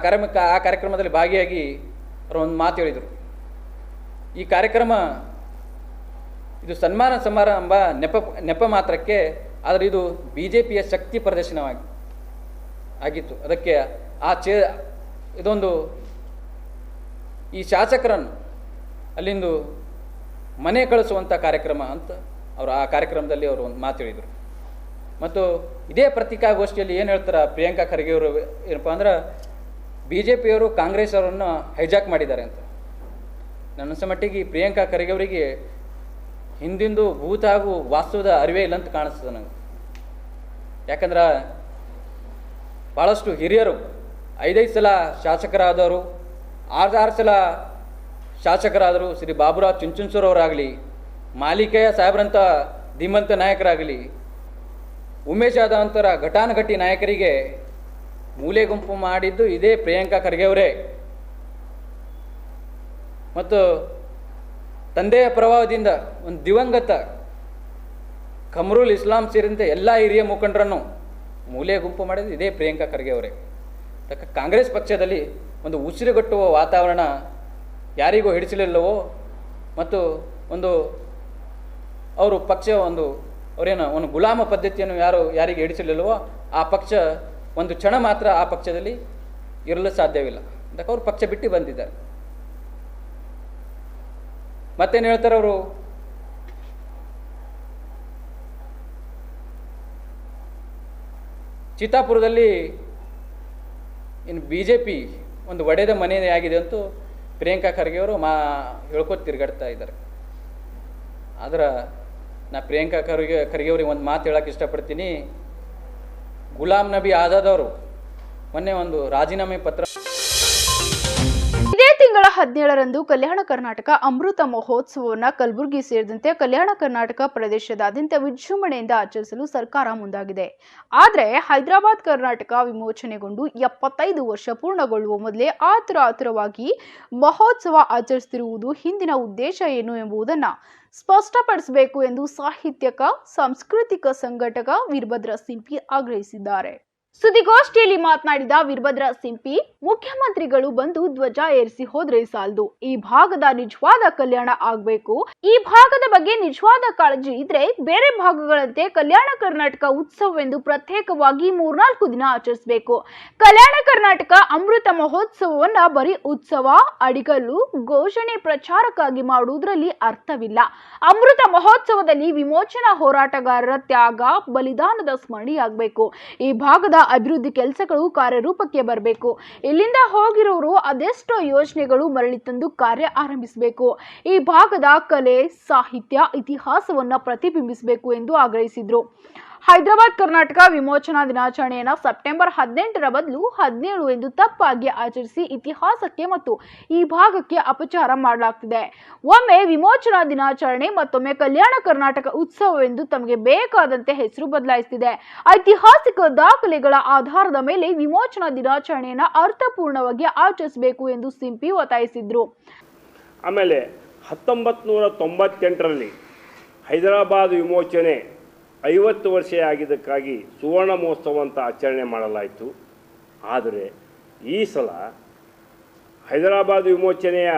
ಕಾರ್ಯಕ್ರಮದಲ್ಲಿ ಭಾಗಿಯಾಗಿ ಅವರು ಒಂದು ಮಾತು ಹೇಳಿದರು. ಈ ಕಾರ್ಯಕ್ರಮ ಇದು ಸನ್ಮಾನ ಸಮಾರಂಭ ನೆಪ ಮಾತ್ರಕ್ಕೆ, ಆದರೆ ಇದು BJPಯ ಶಕ್ತಿ ಪ್ರದರ್ಶನವಾಗಿತ್ತು. ಅದಕ್ಕೆ ಇದೊಂದು ಈ ಶಾಸಕರನ್ನು ಅಲ್ಲಿಂದು ಮನೆ ಕಳಿಸುವಂಥ ಕಾರ್ಯಕ್ರಮ ಅಂತ ಅವರು ಆ ಕಾರ್ಯಕ್ರಮದಲ್ಲಿ ಅವರು ಒಂದು ಮಾತು ಹೇಳಿದರು. ಮತ್ತು ಇದೇ ಪತ್ರಿಕಾಗೋಷ್ಠಿಯಲ್ಲಿ ಏನು ಹೇಳ್ತಾರೆ ಪ್ರಿಯಾಂಕಾ ಖರ್ಗೆ ಅವರು ಏನಪ್ಪ ಅಂದ್ರೆ, BJPಯವರು ಕಾಂಗ್ರೆಸ್ ಅವರನ್ನು ಹೈಜಾಕ್ ಮಾಡಿದ್ದಾರೆ ಅಂತ. ನನ್ನ ಮಟ್ಟಿಗೆ ಪ್ರಿಯಾಂಕಾ ಖರ್ಗೆ ಅವರಿಗೆ ಹಿಂದಿಂದು ಭೂತ ಹಾಗೂ ವಾಸ್ತವದ ಅರಿವೇ ಇಲ್ಲ ಅಂತ ಕಾಣಿಸ್ತದೆ ನನಗೆ. ಯಾಕಂದ್ರೆ ಭಾಳಷ್ಟು ಹಿರಿಯರು 5 ಸಲ ಶಾಸಕರಾದವರು, 6 ಸಲ ಶಾಸಕರಾದರು. ಶ್ರೀ ಬಾಬುರಾವ್ ಚುಂಚುನ್ಸೂರವರಾಗಲಿ, ಮಾಲಿಕೆಯ ಸಾಹೇಬ್ರಂಥ ಧೀಮಂತ ನಾಯಕರಾಗಲಿ, ಉಮೇಶ್ ಯಾದವಂತರ ಘಟಾನುಘಟಿ ನಾಯಕರಿಗೆ ಮೂಲೆ ಗುಂಪು ಮಾಡಿದ್ದು ಇದೇ ಪ್ರಿಯಾಂಕಾ ಖರ್ಗೆ ಅವರೇ. ಮತ್ತು ತಂದೆಯ ಪ್ರಭಾವದಿಂದ ಒಂದು ದಿವಂಗತ ಕಮರುಲ್ ಇಸ್ಲಾಂ ಸೇರಿದಂತೆ ಎಲ್ಲ ಹಿರಿಯ ಮುಖಂಡರನ್ನು ಮೂಲೆ ಗುಂಪು ಮಾಡಿದ್ದು ಇದೇ ಪ್ರಿಯಾಂಕಾ ಖರ್ಗೆ ಅವರೇ. ಕಾಂಗ್ರೆಸ್ ಪಕ್ಷದಲ್ಲಿ ಒಂದು ಉಸಿರುಗಟ್ಟುವ ವಾತಾವರಣ ಯಾರಿಗೂ ಹಿಡಿಸಲಿಲ್ಲವೋ ಮತ್ತು ಅವರು ಪಕ್ಷ ಅವರೇನು ಒಂದು ಗುಲಾಮ ಪದ್ಧತಿಯನ್ನು ಯಾರಿಗೆ ಹಿಡಿಸಲಿಲ್ಲವೋ ಆ ಪಕ್ಷ ಒಂದು ಕ್ಷಣ ಮಾತ್ರ ಆ ಪಕ್ಷದಲ್ಲಿ ಇರಲು ಸಾಧ್ಯವಿಲ್ಲ. ಅದಕ್ಕೆ ಅವರು ಪಕ್ಷ ಬಿಟ್ಟು ಬಂದಿದ್ದಾರೆ. ಮತ್ತೇನು ಹೇಳ್ತಾರೆ ಅವರು? ಚಿತ್ತಾಪುರದಲ್ಲಿ ಇನ್ನು BJP ಒಂದು ಒಡೆದ ಮನೆಯಾಗಿದೆ ಅಂತೂ ಪ್ರಿಯಾಂಕಾ ಖರ್ಗೆ ಅವರು ಹೇಳ್ಕೊತ ತಿರುಗಾಡ್ತಾ ಇದ್ದಾರೆ. ಆದ್ರೆ ನಾ ಪ್ರಿಯಾಂಕಾ ಖರ್ಗೆ ಅವ್ರಿಗೆ ಒಂದು ಮಾತು ಹೇಳಕ್ಕೆ ಇಷ್ಟಪಡ್ತೀನಿ. ಗುಲಾಮ್ ನಬಿ ಆಜಾದ್ ಅವರು ಮೊನ್ನೆ ಒಂದು ರಾಜೀನಾಮೆ ಪತ್ರ ಇದೇ ತಿಂಗಳ 17ರಂದು ಕಲ್ಯಾಣ ಕರ್ನಾಟಕ ಅಮೃತ ಮಹೋತ್ಸವವನ್ನು ಕಲಬುರಗಿ ಸೇರಿದಂತೆ ಕಲ್ಯಾಣ ಕರ್ನಾಟಕ ಪ್ರದೇಶದಾದ್ಯಂತ ವಿಜೃಂಭಣೆಯಿಂದ ಆಚರಿಸಲು ಸರ್ಕಾರ ಮುಂದಾಗಿದೆ. ಆದರೆ ಹೈದರಾಬಾದ್ ಕರ್ನಾಟಕ ವಿಮೋಚನೆಗೊಂಡು 75 ವರ್ಷ ಪೂರ್ಣಗೊಳ್ಳುವ ಮೊದಲೇ ಆತುರವಾಗಿ ಮಹೋತ್ಸವ ಆಚರಿಸುತ್ತಿರುವುದು ಹಿಂದಿನ ಉದ್ದೇಶ ಏನು ಎಂಬುದನ್ನು ಸ್ಪಷ್ಟಪಡಿಸಬೇಕು ಎಂದು ಸಾಹಿತ್ಯಕ ಸಾಂಸ್ಕೃತಿಕ ಸಂಘಟಕ ವೀರಭದ್ರ ಸಿಂಪಿ ಆಗ್ರಹಿಸಿದ್ದಾರೆ. ಸುದ್ದಿಗೋಷ್ಠಿಯಲ್ಲಿ ಮಾತನಾಡಿದ ವೀರಭದ್ರ ಸಿಂಪಿ, ಮುಖ್ಯಮಂತ್ರಿಗಳು ಬಂದು ಧ್ವಜ ಏರಿಸಿ ಹೋದ್ರೆ ಸಾಲದು, ಈ ಭಾಗದ ನಿಜವಾದ ಕಲ್ಯಾಣ ಆಗಬೇಕು. ಈ ಭಾಗದ ಬಗ್ಗೆ ನಿಜವಾದ ಕಾಳಜಿ ಇದ್ರೆ ಬೇರೆ ಭಾಗಗಳಂತೆ ಕಲ್ಯಾಣ ಕರ್ನಾಟಕ ಉತ್ಸವವೆಂದು ಪ್ರತ್ಯೇಕವಾಗಿ 3-4 ದಿನ ಆಚರಿಸಬೇಕು. ಕಲ್ಯಾಣ ಕರ್ನಾಟಕ ಅಮೃತ ಮಹೋತ್ಸವವನ್ನ ಬರೀ ಉತ್ಸವ, ಅಡಿಗಲ್ಲು, ಘೋಷಣೆ ಪ್ರಚಾರಕ್ಕಾಗಿ ಮಾಡುವುದರಲ್ಲಿ ಅರ್ಥವಿಲ್ಲ. ಅಮೃತ ಮಹೋತ್ಸವದಲ್ಲಿ ವಿಮೋಚನಾ ಹೋರಾಟಗಾರರ ತ್ಯಾಗ, ಬಲಿದಾನದ ಸ್ಮರಣೆಯಾಗಬೇಕು. ಈ ಭಾಗದ ಅಭಿವೃದ್ಧಿ ಕೆಲಸಗಳು ಕಾರ್ಯರೂಪಕ್ಕೆ ಬರಬೇಕು. ಇಲ್ಲಿಂದ ಹೋಗಿರೋರು ಅದೆಷ್ಟೋ ಯೋಜನೆಗಳು ಮರಳಿ ತಂದು ಕಾರ್ಯ ಆರಂಭಿಸಬೇಕು. ಈ ಭಾಗದ ಕಲೆ, ಸಾಹಿತ್ಯ, ಇತಿಹಾಸವನ್ನ ಪ್ರತಿಬಿಂಬಿಸಬೇಕು ಎಂದು ಆಗ್ರಹಿಸಿದ್ರು. ಹೈದರಾಬಾದ್ ಕರ್ನಾಟಕ ವಿಮೋಚನಾ ದಿನಾಚರಣೆಯನ್ನು ಸೆಪ್ಟೆಂಬರ್ 18ರ ಬದಲು 17 ಎಂದು ತಪ್ಪಾಗಿ ಆಚರಿಸಿ ಇತಿಹಾಸಕ್ಕೆ ಮತ್ತು ಈ ಭಾಗಕ್ಕೆ ಅಪಚಾರ ಮಾಡಲಾಗ್ತಿದೆ. ಒಮ್ಮೆ ವಿಮೋಚನಾ ದಿನಾಚರಣೆ, ಮತ್ತೊಮ್ಮೆ ಕಲ್ಯಾಣ ಕರ್ನಾಟಕ ಉತ್ಸವವೆಂದು ತಮಗೆ ಬೇಕಾದಂತೆ ಹೆಸರು ಬದಲಾಯಿಸುತ್ತಿದೆ. ಐತಿಹಾಸಿಕ ದಾಖಲೆಗಳ ಆಧಾರದ ಮೇಲೆ ವಿಮೋಚನಾ ದಿನಾಚರಣೆಯನ್ನು ಅರ್ಥಪೂರ್ಣವಾಗಿ ಆಚರಿಸಬೇಕು ಎಂದು ಸಿಂಪಿ ಒತ್ತಾಯಿಸಿದ್ರು. ಆಮೇಲೆ 1998ರಲ್ಲಿ ಹೈದರಾಬಾದ್ ವಿಮೋಚನೆ 50 ವರ್ಷ ಆಗಿದ್ದಕ್ಕಾಗಿ ಸುವರ್ಣ ಮಹೋತ್ಸವ ಅಂತ ಆಚರಣೆ ಮಾಡಲಾಯಿತು. ಆದರೆ ಈ ಸಲ ಹೈದರಾಬಾದ್ ವಿಮೋಚನೆಯ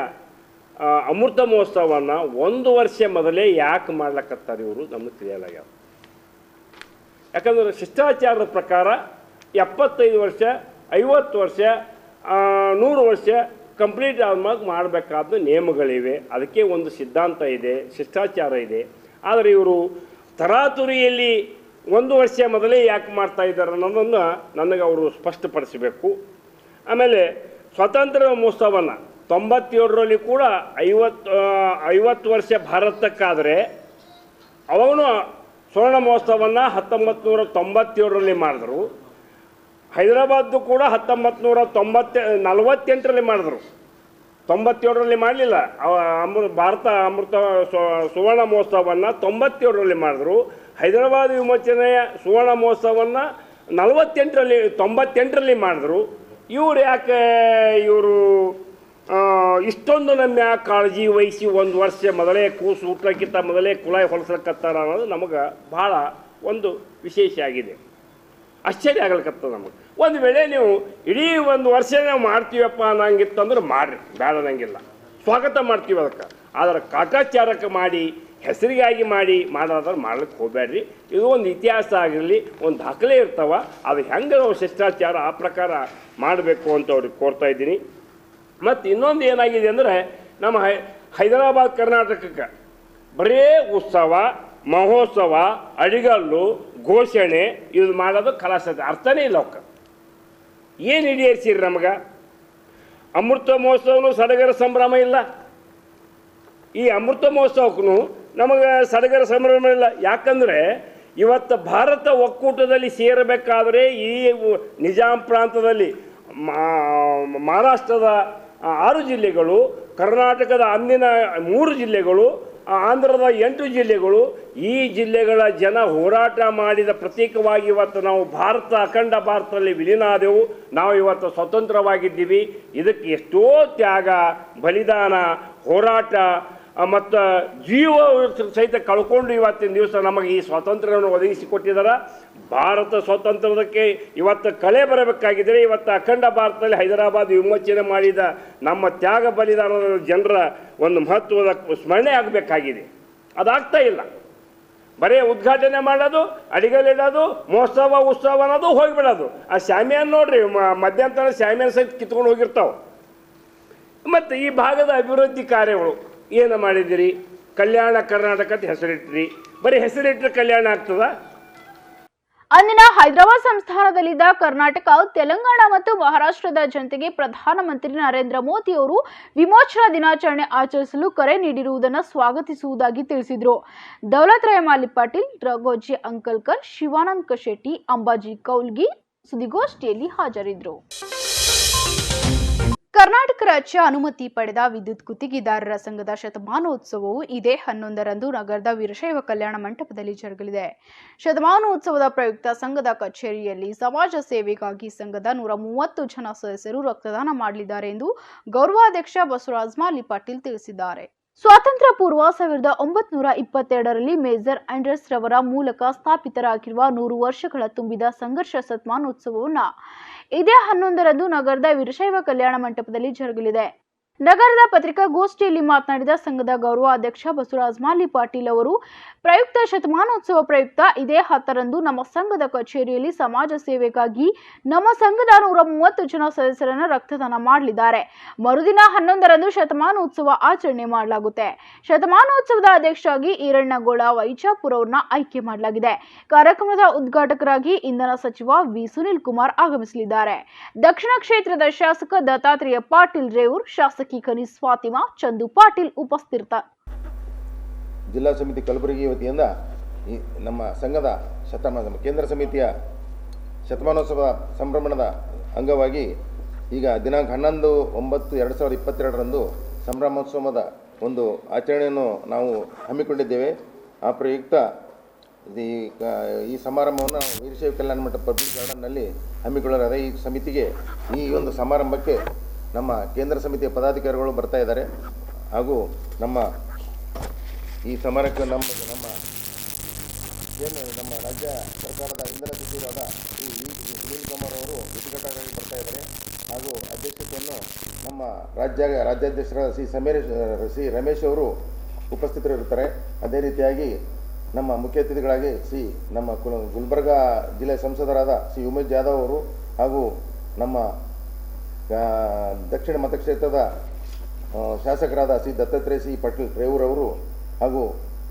ಅಮೃತ ಮಹೋತ್ಸವವನ್ನು 1 ವರ್ಷ ಮೊದಲೇ ಯಾಕೆ ಮಾಡ್ಲಕತ್ತಾರೆ ಇವರು ನಮಗೆ ತಿಳಿಯಲಾಗ್ಯಾವ. ಯಾಕಂದರೆ ಶಿಷ್ಟಾಚಾರದ ಪ್ರಕಾರ 75 ವರ್ಷ, 50 ವರ್ಷ, 100 ವರ್ಷ ಕಂಪ್ಲೀಟ್ ಆದ್ಮೇಲೆ ಮಾಡಬೇಕಾದ ನಿಯಮಗಳಿವೆ. ಅದಕ್ಕೆ ಒಂದು ಸಿದ್ಧಾಂತ ಇದೆ, ಶಿಷ್ಟಾಚಾರ ಇದೆ. ಆದರೆ ಇವರು ತರಾತುರಿಯಲ್ಲಿ 1 ವರ್ಷ ಮೊದಲೇ ಯಾಕೆ ಮಾಡ್ತಾ ಇದ್ದಾರೆ ಅನ್ನೋದನ್ನು ನನಗೆ ಅವರು ಸ್ಪಷ್ಟಪಡಿಸಬೇಕು. ಆಮೇಲೆ ಸ್ವಾತಂತ್ರ್ಯ ಮಹೋತ್ಸವವನ್ನು 97ರಲ್ಲಿ ಕೂಡ 50 ವರ್ಷ ಭಾರತಕ್ಕಾದರೆ ಅವನು ಸ್ವರ್ಣ ಮಹೋತ್ಸವವನ್ನು 1997ರಲ್ಲಿ ಮಾಡಿದ್ರು. ಹೈದರಾಬಾದ್ದು ಕೂಡ 1948ರಲ್ಲಿ ಮಾಡಿದ್ರು. 97ರಲ್ಲಿ ಮಾಡಲಿಲ್ಲ. ಭಾರತ ಅಮೃತ ಸುವರ್ಣ ಮಹೋತ್ಸವವನ್ನು 97ರಲ್ಲಿ ಮಾಡಿದ್ರು. ಹೈದರಾಬಾದ್ ವಿಮೋಚನೆಯ ಸುವರ್ಣ ಮಹೋತ್ಸವವನ್ನು 98ರಲ್ಲಿ ಮಾಡಿದ್ರು. ಇವರು ಇಷ್ಟೊಂದು ನಮ್ಮ ಕಾಳಜಿ ವಹಿಸಿ 1 ವರ್ಷ ಮೊದಲೇ ಕೂಸು ಹುಟ್ಲಕ್ಕಿಂತ ಮೊದಲೇ ಕುಳಾಯಿ ಹೊಲಸಲಕ್ಕತ್ತಾರ ಅನ್ನೋದು ನಮಗೆ ಭಾಳ ಒಂದು ವಿಶೇಷ ಆಗಿದೆ. ಆಶ್ಚರ್ಯ ಆಗ್ಲಿಕ್ಕತ್ತದ ನಮಗೆ. ಒಂದು ವೇಳೆ ನೀವು ಇಡೀ 1 ವರ್ಷ ನಾವು ಮಾಡ್ತೀವಪ್ಪ ಅನ್ನಂಗಿತ್ತಂದ್ರೆ ಮಾಡಿರಿ, ಬೇಡ ಅನ್ನಂಗಿಲ್ಲ, ಸ್ವಾಗತ ಮಾಡ್ತೀವಿ ಅದಕ್ಕೆ. ಆದರೆ ಕಾಟಾಚಾರಕ್ಕೆ ಮಾಡಿ, ಹೆಸರಿಗಾಗಿ ಮಾಡೋದಾದ್ರೆ ಮಾಡ್ಲಿಕ್ಕೆ ಹೋಗಬೇಡ್ರಿ. ಇದು ಒಂದು ಇತಿಹಾಸ ಆಗಿರಲಿ, ಒಂದು ದಾಖಲೆ ಇರ್ತಾವ, ಅದು ಹೆಂಗೆ ನಾವು ಶಿಷ್ಟಾಚಾರ ಆ ಪ್ರಕಾರ ಮಾಡಬೇಕು ಅಂತ ಅವ್ರಿಗೆ ಕೋರ್ತಾ ಇದ್ದೀನಿ. ಮತ್ತು ಇನ್ನೊಂದು ಏನಾಗಿದೆ ಅಂದರೆ ನಮ್ಮ ಹೈದರಾಬಾದ್ ಕರ್ನಾಟಕಕ್ಕೆ ಬರೀ ಉತ್ಸವ, ಮಹೋತ್ಸವ, ಅಡಿಗಲ್ಲು, ಘೋಷಣೆ ಇದು ಮಾಡೋದು ಕಲಾಸತೆ, ಅರ್ಥನೇ ಇಲ್ಲ ಅವಕ್ಕೆ. ಏನು ಈಡೇರಿಸಿರಿ ನಮಗೆ? ಅಮೃತ ಮಹೋತ್ಸವನು ಸಡಗರ ಸಂಭ್ರಮ ಇಲ್ಲ, ಈ ಅಮೃತ ಮಹೋತ್ಸವಕ್ಕೂ ನಮಗೆ ಸಡಗರ ಸಂಭ್ರಮ ಇಲ್ಲ. ಯಾಕಂದರೆ ಇವತ್ತು ಭಾರತ ಒಕ್ಕೂಟದಲ್ಲಿ ಸೇರಬೇಕಾದರೆ ಈ ನಿಜಾಂ ಪ್ರಾಂತದಲ್ಲಿ ಮಹಾರಾಷ್ಟ್ರದ 6 ಜಿಲ್ಲೆಗಳು, ಕರ್ನಾಟಕದ ಅಂದಿನ 3 ಜಿಲ್ಲೆಗಳು, ಆಂಧ್ರದ 8 ಜಿಲ್ಲೆಗಳು, ಈ ಜಿಲ್ಲೆಗಳ ಜನ ಹೋರಾಟ ಮಾಡಿದ ಪ್ರತೀಕವಾಗಿ ಇವತ್ತು ನಾವು ಅಖಂಡ ಭಾರತದಲ್ಲಿ ವಿಲೀನ ಆದೆವು. ನಾವು ಇವತ್ತು ಸ್ವತಂತ್ರವಾಗಿದ್ದೀವಿ. ಇದಕ್ಕೆ ಎಷ್ಟೋ ತ್ಯಾಗ, ಬಲಿದಾನ, ಹೋರಾಟ ಮತ್ತು ಜೀವ ಸಹಿತ ಕಳ್ಕೊಂಡು ಇವತ್ತಿನ ದಿವಸ ನಮಗೆ ಈ ಸ್ವಾತಂತ್ರ್ಯವನ್ನು ಒದಗಿಸಿಕೊಟ್ಟಿದ್ದಾರೆ. ಭಾರತ ಸ್ವಾತಂತ್ರ್ಯಕ್ಕೆ ಇವತ್ತು ಕಳೆ ಬರಬೇಕಾಗಿದ್ದರೆ ಇವತ್ತು ಅಖಂಡ ಭಾರತದಲ್ಲಿ ಹೈದರಾಬಾದ್ ವಿಮೋಚನೆ ಮಾಡಿದ ನಮ್ಮ ತ್ಯಾಗ ಬಲಿದಾನದ ಜನರ ಒಂದು ಮಹತ್ವದ ಸ್ಮರಣೆ ಆಗಬೇಕಾಗಿದೆ. ಅದಾಗ್ತಾ ಇಲ್ಲ. ಬರೀ ಉದ್ಘಾಟನೆ ಮಾಡೋದು, ಅಡಿಗಲಿಡೋದು, ಉತ್ಸವ ಅನ್ನೋದು ಹೋಗಿಬಿಡೋದು. ಆ ಶಾಮಿಯಾನ ನೋಡ್ರಿ, ಮಧ್ಯಂತರ ಶಾಮಿಯಾನ ಸಹಿತ ಕಿತ್ಕೊಂಡು ಹೋಗಿರ್ತಾವೆ. ಮತ್ತು ಈ ಭಾಗದ ಅಭಿವೃದ್ಧಿ ಕಾರ್ಯಗಳು ಏನು ಮಾಡಿದಿರಿ? ಕಲ್ಯಾಣ ಕರ್ನಾಟಕ ಅಂತ ಹೆಸರಿಟ್ರಿ. ಬರೀ ಹೆಸರಿಟ್ಟರೆ ಕಲ್ಯಾಣ ಆಗ್ತದ? ಅಂದಿನ ಹೈದರಾಬಾದ್ ಸಂಸ್ಥಾನದಲ್ಲಿದ್ದ ಕರ್ನಾಟಕ, ತೆಲಂಗಾಣ ಮತ್ತು ಮಹಾರಾಷ್ಟ್ರದ ಜನತೆಗೆ ಪ್ರಧಾನಮಂತ್ರಿ ನರೇಂದ್ರ ಮೋದಿ ಅವರು ವಿಮೋಚನಾ ದಿನಾಚರಣೆ ಆಚರಿಸಲು ಕರೆ ನೀಡಿರುವುದನ್ನು ಸ್ವಾಗತಿಸುವುದಾಗಿ ತಿಳಿಸಿದರು. ದೌಲತ್ ರಾಯ್ ಮಾಲಿ ಪಾಟೀಲ್, ರಘೋಜಿ ಅಂಕಲ್ಕರ್, ಶಿವಾನಂದ್ ಕಶೆಟ್ಟಿ, ಅಂಬಾಜಿ ಕೌಲ್ಗಿ ಸುದ್ದಿಗೋಷ್ಠಿಯಲ್ಲಿ ಹಾಜರಿದ್ದರು. ಕರ್ನಾಟಕ ರಾಜ್ಯ ಅನುಮತಿ ಪಡೆದ ವಿದ್ಯುತ್ ಗುತ್ತಿಗೆದಾರರ ಸಂಘದ ಶತಮಾನೋತ್ಸವವು ಇದೇ 11ರಂದು ನಗರದ ವೀರಶೈವ ಕಲ್ಯಾಣ ಮಂಟಪದಲ್ಲಿ ಜರುಗಲಿದೆ. ಶತಮಾನೋತ್ಸವದ ಪ್ರಯುಕ್ತ ಸಂಘದ ಕಚೇರಿಯಲ್ಲಿ ಸಮಾಜ ಸೇವೆಗಾಗಿ ಸಂಘದ 130 ಜನ ಸದಸ್ಯರು ರಕ್ತದಾನ ಮಾಡಲಿದ್ದಾರೆ ಎಂದು ಗೌರವಾಧ್ಯಕ್ಷ ಬಸವರಾಜ ಮಾಲಿ ಪಾಟೀಲ್ ತಿಳಿಸಿದ್ದಾರೆ. ಸ್ವಾತಂತ್ರ್ಯ ಪೂರ್ವ 1922ರಲ್ಲಿ ಮೇಜರ್ ಆಂಡ್ರೆಸ್ ರವರ ಮೂಲಕ ಸ್ಥಾಪಿತರಾಗಿರುವ 100 ವರ್ಷಗಳ ತುಂಬಿದ ಸಂಘರ್ಷ ಶತಮಾನೋತ್ಸವವನ್ನು ಇದೇ 11ರಂದು ನಗರದ ವೀರಶೈವ ಕಲ್ಯಾಣ ಮಂಟಪದಲ್ಲಿ ಜರುಗಲಿದೆ. ನಗರದ ಪತ್ರಿಕಾಗೋಷ್ಠಿಯಲ್ಲಿ ಮಾತನಾಡಿದ ಸಂಘದ ಗೌರವಾಧ್ಯಕ್ಷ ಬಸವರಾಜ ಮಾಲಿ ಪಾಟೀಲ್ ಅವರು, ಪ್ರಯುಕ್ತ ಶತಮಾನೋತ್ಸವ ಪ್ರಯುಕ್ತ ಇದೇ 10ರಂದು ನಮ್ಮ ಸಂಘದ ಕಚೇರಿಯಲ್ಲಿ ಸಮಾಜ ಸೇವೆಗಾಗಿ ನಮ್ಮ ಸಂಘದ 130 ಜನ ಸದಸ್ಯರನ್ನು ರಕ್ತದಾನ ಮಾಡಲಿದ್ದಾರೆ. ಮರುದಿನ 11ರಂದು ಶತಮಾನೋತ್ಸವ ಆಚರಣೆ ಮಾಡಲಾಗುತ್ತೆ. ಶತಮಾನೋತ್ಸವದ ಅಧ್ಯಕ್ಷರಾಗಿ ಈರಣ್ಣಗೋಳ ವೈಜಾಪುರ ಅವರನ್ನ ಆಯ್ಕೆ ಮಾಡಲಾಗಿದೆ. ಕಾರ್ಯಕ್ರಮದ ಉದ್ಘಾಟಕರಾಗಿ ಇಂಧನ ಸಚಿವ ವಿ ಸುನಿಲ್ ಕುಮಾರ್ ಆಗಮಿಸಲಿದ್ದಾರೆ. ದಕ್ಷಿಣ ಕ್ಷೇತ್ರದ ಶಾಸಕ ದತ್ತಾತ್ರೇಯ ಪಾಟೀಲ್ ರೇವೂರ್, ಶಾಸಕಿ ಕನೀಸ್ ಫಾತಿಮಾ, ಚಂದು ಪಾಟೀಲ್ ಉಪಸ್ಥಿತರಿದ್ದರು. ಜಿಲ್ಲಾ ಸಮಿತಿ ಕಲಬುರಗಿ ವತಿಯಿಂದ ನಮ್ಮ ಸಂಘದ ಕೇಂದ್ರ ಸಮಿತಿಯ ಶತಮಾನೋತ್ಸವ ಸಂಭ್ರಮಣದ ಅಂಗವಾಗಿ ಈಗ ದಿನಾಂಕ 11/9/2022ರಂದು ಸಂಭ್ರಮೋತ್ಸವದ ಒಂದು ಆಚರಣೆಯನ್ನು ನಾವು ಹಮ್ಮಿಕೊಂಡಿದ್ದೇವೆ. ಆ ಪ್ರಯುಕ್ತ ಈ ಸಮಾರಂಭವನ್ನು ವೀರಶೈವ ಕಲ್ಯಾಣ ಮಂಟಪ ಪಬ್ಲಿಕ್ ಗಾರ್ಡನ್ನಲ್ಲಿ ಹಮ್ಮಿಕೊಳ್ಳಲಾಗಿದೆ. ಈ ಸಮಿತಿಗೆ ಈ ಒಂದು ಸಮಾರಂಭಕ್ಕೆ ನಮ್ಮ ಕೇಂದ್ರ ಸಮಿತಿಯ ಪದಾಧಿಕಾರಿಗಳು ಬರ್ತಾ ಇದ್ದಾರೆ. ಹಾಗೂ ನಮ್ಮ ಈ ಸಮಾರಂಭಕ್ಕೆ ನಮ್ಮ ರಾಜ್ಯ ಸರ್ಕಾರದ ಇಂಧನ ಸಚಿವರಾದ ಶ್ರೀ ಸುನೀಲ್ ಕುಮಾರ್ ಅವರು ಉದ್ಘಾಟಕರಾಗಿ ಬರ್ತಾ ಇದ್ದಾರೆ. ಹಾಗೂ ಅಧ್ಯಕ್ಷತೆಯನ್ನು ನಮ್ಮ ರಾಜ್ಯಾಧ್ಯಕ್ಷರಾದ ಶ್ರೀ ರಮೇಶ್ ಅವರು ಉಪಸ್ಥಿತರಿರುತ್ತಾರೆ. ಅದೇ ರೀತಿಯಾಗಿ ನಮ್ಮ ಮುಖ್ಯ ಅತಿಥಿಗಳಾಗಿ ನಮ್ಮ ಗುಲ್ಬರ್ಗಾ ಜಿಲ್ಲೆ ಸಂಸದರಾದ ಶ್ರೀ ಉಮೇಶ್ ಜಾಧವ್ ಅವರು, ಹಾಗೂ ನಮ್ಮ ದಕ್ಷಿಣ ಮತಕ್ಷೇತ್ರದ ಶಾಸಕರಾದ ಶ್ರೀ ದತ್ತಾತ್ರೇಯ ಪಾಟೀಲ್ ರೇವೂರ್ ಅವರು, ಹಾಗೂ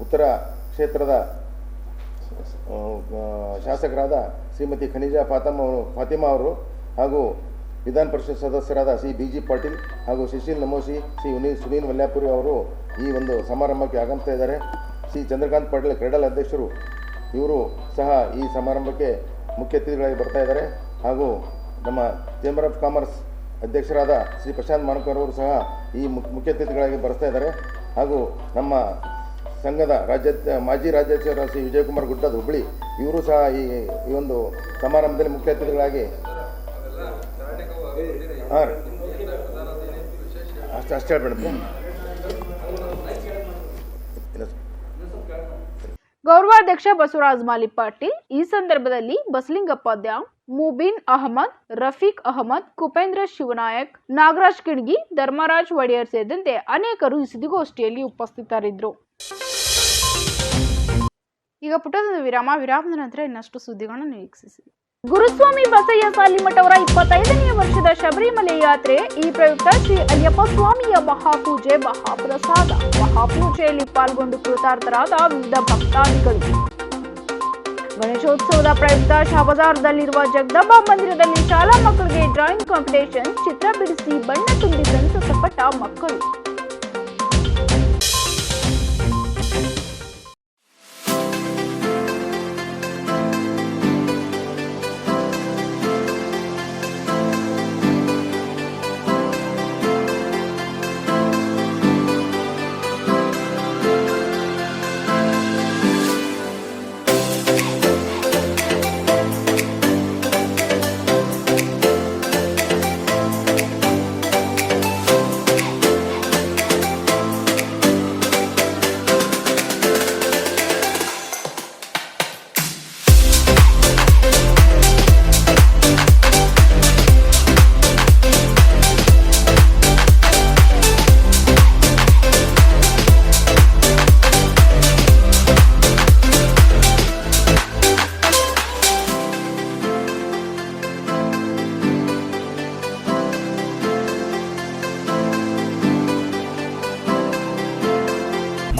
ಉತ್ತರ ಕ್ಷೇತ್ರದ ಶಾಸಕರಾದ ಶ್ರೀಮತಿ ಖನಿಜಾ ಫಾತಿಮಾ ಅವರು, ಹಾಗೂ ವಿಧಾನ ಪರಿಷತ್ ಸದಸ್ಯರಾದ ಶ್ರೀ BG ಪಾಟೀಲ್ ಹಾಗೂ ಸುಶೀಲ್ ನಮೋಸಿ, ಶ್ರೀ ಸುನೀಲ್ ಮಲ್ಯಾಪುರಿ ಅವರು ಈ ಒಂದು ಸಮಾರಂಭಕ್ಕೆ ಆಗಮಿಸ್ತಾ ಇದ್ದಾರೆ. ಶ್ರೀ ಚಂದ್ರಕಾಂತ್ ಪಾಟೀಲ್ ಕ್ರೀಡಾ ಅಧ್ಯಕ್ಷರು ಇವರು ಸಹ ಈ ಸಮಾರಂಭಕ್ಕೆ ಮುಖ್ಯ ಅತಿಥಿಗಳಾಗಿ ಬರ್ತಾ ಇದ್ದಾರೆ. ಹಾಗೂ ನಮ್ಮ ಚೇಂಬರ್ ಆಫ್ ಕಾಮರ್ಸ್ ಅಧ್ಯಕ್ಷರಾದ ಶ್ರೀ ಪ್ರಶಾಂತ್ ಮಾನಕರ್ ಅವರು ಸಹ ಈ ಮುಖ್ಯ ಅತಿಥಿಗಳಾಗಿ ಬರ್ತಾ ಇದ್ದಾರೆ. ಹಾಗೂ ನಮ್ಮ ಸಂಘದ ಮಾಜಿ ರಾಜ್ಯಾಧ್ಯಕ್ಷರಾದ ಶ್ರೀ ವಿಜಯಕುಮಾರ್ ಗುಡ್ಡದ ಹುಬ್ಬಳ್ಳಿ ಇವರು ಸಹ ಈ ಒಂದು ಸಮಾರಂಭದಲ್ಲಿ ಮುಖ್ಯ ಅತಿಥಿಗಳಾಗಿ ಅಷ್ಟೇ ಹೇಳ್ಬೇಡ. ಗೌರವಾಧ್ಯಕ್ಷ ಬಸವರಾಜ ಮಾಲಿ ಪಾಟೀಲ್ ಈ ಸಂದರ್ಭದಲ್ಲಿ ಬಸಲಿಂಗಪ್ಪ ದ್ಯಾಮ್, ಮುಬೀನ್ ಅಹಮದ್, ರಫೀಕ್ ಅಹಮದ್, ಕುಪೇಂದ್ರ ಶಿವನಾಯಕ್, ನಾಗರಾಜ್ ಕಿಣಗಿ, ಧರ್ಮರಾಜ್ ಒಡೆಯರ್ ಸೇರಿದಂತೆ ಅನೇಕರು ಈ ಸುದ್ದಿಗೋಷ್ಠಿಯಲ್ಲಿ ಉಪಸ್ಥಿತರಿದ್ದರು. ಈಗ ಪುಟದೊಂದು ವಿರಾಮದ ನಂತರ ಇನ್ನಷ್ಟು ಸುದ್ದಿಗಳನ್ನು ನಿರೀಕ್ಷಿಸಿ. ಗುರುಸ್ವಾಮಿ ಬಸಯ್ಯ ಸಾಲಿಮಠ ಅವರ 25ನೇ ವರ್ಷದ ಶಬರಿಮಲೆ ಯಾತ್ರೆ. ಈ ಪ್ರಯುಕ್ತ ಶ್ರೀ ಅಯ್ಯಪ್ಪ ಸ್ವಾಮಿಯ ಮಹಾಪೂಜೆ, ಮಹಾಪ್ರಸಾದ. ಮಹಾಪೂಜೆಯಲ್ಲಿ ಪಾಲ್ಗೊಂಡು ಕೃತಾರ್ಥರಾದ ವಿವಿಧ ಭಕ್ತಾದಿಗಳು. ಗಣೇಶೋತ್ಸವದ ಪ್ರಯುಕ್ತ ಶಹಬಜಾರ್ದಲ್ಲಿರುವ ಜಗದಂಬಾ ಮಂದಿರದಲ್ಲಿ ಶಾಲಾ ಮಕ್ಕಳಿಗೆ ಡ್ರಾಯಿಂಗ್ ಕಾಂಪಿಟೇಷನ್, ಚಿತ್ರ ಬಿಡಿಸಿ ಬಣ್ಣ ತುಂಬಿ ಸಂತಸಪಟ್ಟ ಮಕ್ಕಳು.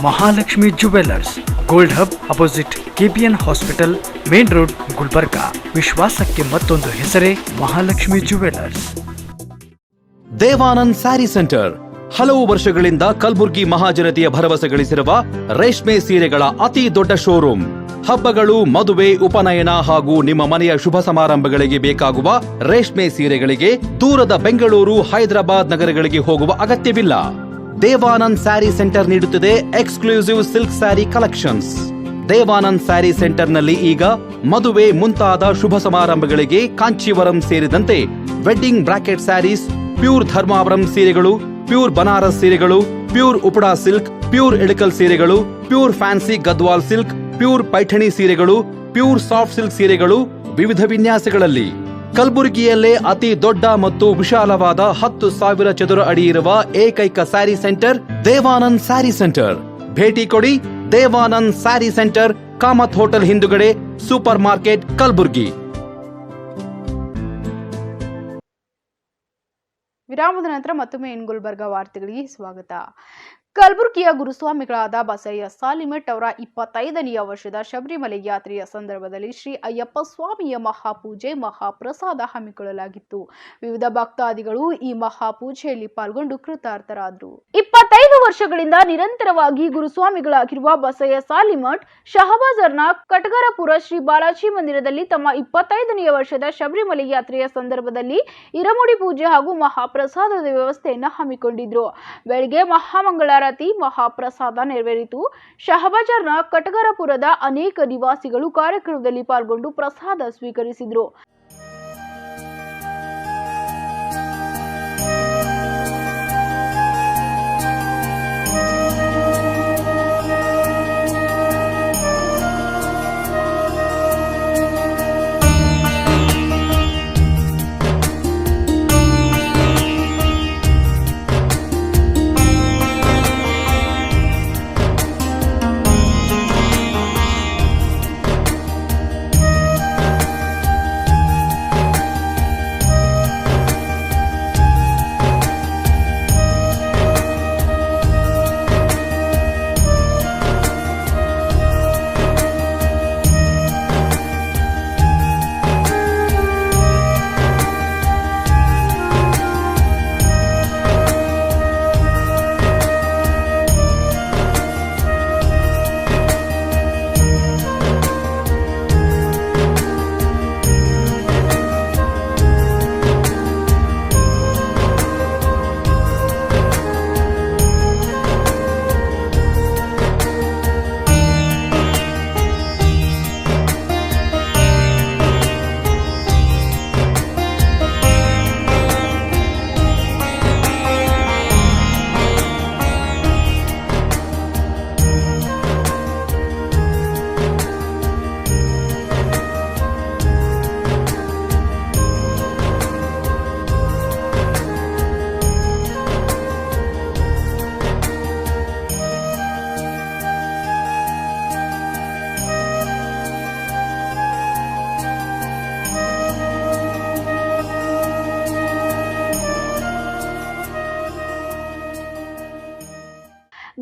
Mahalakshmi jewellers, gold hub opposite KPN hospital, main road, Gulbarga. ವಿಶ್ವಾಸಕ್ಕೆ ಮತ್ತೊಂದು ಹೆಸರೇ ಮಹಾಲಕ್ಷ್ಮಿ ಜುವೆಲ್ಲರ್ಸ್. ದೇವಾನಂದ್ ಸ್ಯಾರಿ ಸೆಂಟರ್ ಹಲವು ವರ್ಷಗಳಿಂದ ಕಲಬುರ್ಗಿ ಮಹಾಜನತೆಯ ಭರವಸೆ ಗಳಿಸಿರುವ ರೇಷ್ಮೆ ಸೀರೆಗಳ ಅತಿ ದೊಡ್ಡ ಶೋರೂಮ್. ಹಬ್ಬಗಳು, ಮದುವೆ, ಉಪನಯನ ಹಾಗೂ ನಿಮ್ಮ ಮನೆಯ ಶುಭ ಸಮಾರಂಭಗಳಿಗೆ ಬೇಕಾಗುವ ರೇಷ್ಮೆ ಸೀರೆಗಳಿಗೆ ದೂರದ ಬೆಂಗಳೂರು, ಹೈದರಾಬಾದ್ ನಗರಗಳಿಗೆ ಹೋಗುವ ಅಗತ್ಯವಿಲ್ಲ. ದೇವಾನಂದ್ ಸ್ಯಾರಿ ಸೆಂಟರ್ ನೀಡುತ್ತಿದೆ exclusive silk sari collections. Devanand sari ಸೆಂಟರ್ನಲ್ಲಿ ಈಗ ಮದುವೆ ಮುಂತಾದ ಶುಭ ಸಮಾರಂಭಗಳಿಗೆ ಕಾಂಚೀವರಂ ಸೇರಿದಂತೆ wedding brocade saris, pure Dharmavaram ಸೀರೆಗಳು, ಪ್ಯೂರ್ ಬನಾರಸ್ ಸೀರೆಗಳು, pure Uppada silk, pure Ilkal ಸೀರೆಗಳು, pure fancy Gadwal silk, pure Paithani ಸೀರೆಗಳು, ಪ್ಯೂರ್ ಸಾಫ್ಟ್ ಸಿಲ್ಕ್ ಸೀರೆಗಳು ವಿವಿಧ ವಿನ್ಯಾಸಗಳಲ್ಲಿ. ಕಲಬುರಗಿಯಲ್ಲೇ ಅತಿ ದೊಡ್ಡ ಮತ್ತು ವಿಶಾಲವಾದ 10,000 ಚದುರ ಅಡಿ ಇರುವ ಏಕೈಕ ಸ್ಯಾರಿ ಸೆಂಟರ್ ದೇವಾನಂದ್ ಸ್ಯಾರಿ ಸೆಂಟರ್. ಭೇಟಿ ಕೊಡಿ. ದೇವಾನಂದ್ ಸ್ಯಾರಿ ಸೆಂಟರ್, ಕಾಮತ್ ಹೋಟೆಲ್ ಹಿಂದುಗಡೆ, ಸೂಪರ್ ಮಾರ್ಕೆಟ್, ಕಲಬುರ್ಗಿ. ವಿರಾಮದ ನಂತರ ಮತ್ತೊಮ್ಮೆ ಗುಲ್ಬರ್ಗಾ ವಾರ್ತೆಗಳಿಗೆ ಸ್ವಾಗತ. ಕಲಬುರಗಿಯ ಗುರುಸ್ವಾಮಿಗಳಾದ ಬಸಯ್ಯ ಸಾಲಿಮಠ್ ಅವರ 25ನೇ ವರ್ಷದ ಶಬರಿಮಲೆ ಯಾತ್ರೆಯ ಸಂದರ್ಭದಲ್ಲಿ ಶ್ರೀ ಅಯ್ಯಪ್ಪ ಸ್ವಾಮಿಯ ಮಹಾಪೂಜೆ, ಮಹಾಪ್ರಸಾದ ಹಮ್ಮಿಕೊಳ್ಳಲಾಗಿತ್ತು. ವಿವಿಧ ಭಕ್ತಾದಿಗಳು ಈ ಮಹಾಪೂಜೆಯಲ್ಲಿ ಪಾಲ್ಗೊಂಡು ಕೃತಾರ್ಥರಾದರು. 25 ವರ್ಷಗಳಿಂದ ನಿರಂತರವಾಗಿ ಗುರುಸ್ವಾಮಿಗಳಾಗಿರುವ ಬಸಯ್ಯ ಸಾಲಿಮಠ್ ಶಹಬಾಜರ್ನ ಕಟಗರಪುರ ಶ್ರೀ ಬಾಲಾಜಿ ಮಂದಿರದಲ್ಲಿ ತಮ್ಮ 25ನೇ ವರ್ಷದ ಶಬರಿಮಲೆ ಯಾತ್ರೆಯ ಸಂದರ್ಭದಲ್ಲಿ ಇರಮುಡಿ ಪೂಜೆ ಹಾಗೂ ಮಹಾಪ್ರಸಾದದ ವ್ಯವಸ್ಥೆಯನ್ನು ಹಮ್ಮಿಕೊಂಡಿದ್ರು. ಬೆಳಗ್ಗೆ ಮಹಾಮಂಗಳಾರತಿ, ಮಹಾಪ್ರಸಾದ ನೆರವೇರಿತು. ಶಹಬಾಜರ್ನ ಕಟಗರಪುರದ ಅನೇಕ ನಿವಾಸಿಗಳು ಕಾರ್ಯಕ್ರಮದಲ್ಲಿ ಪಾಲ್ಗೊಂಡು ಪ್ರಸಾದ ಸ್ವೀಕರಿಸಿದರು.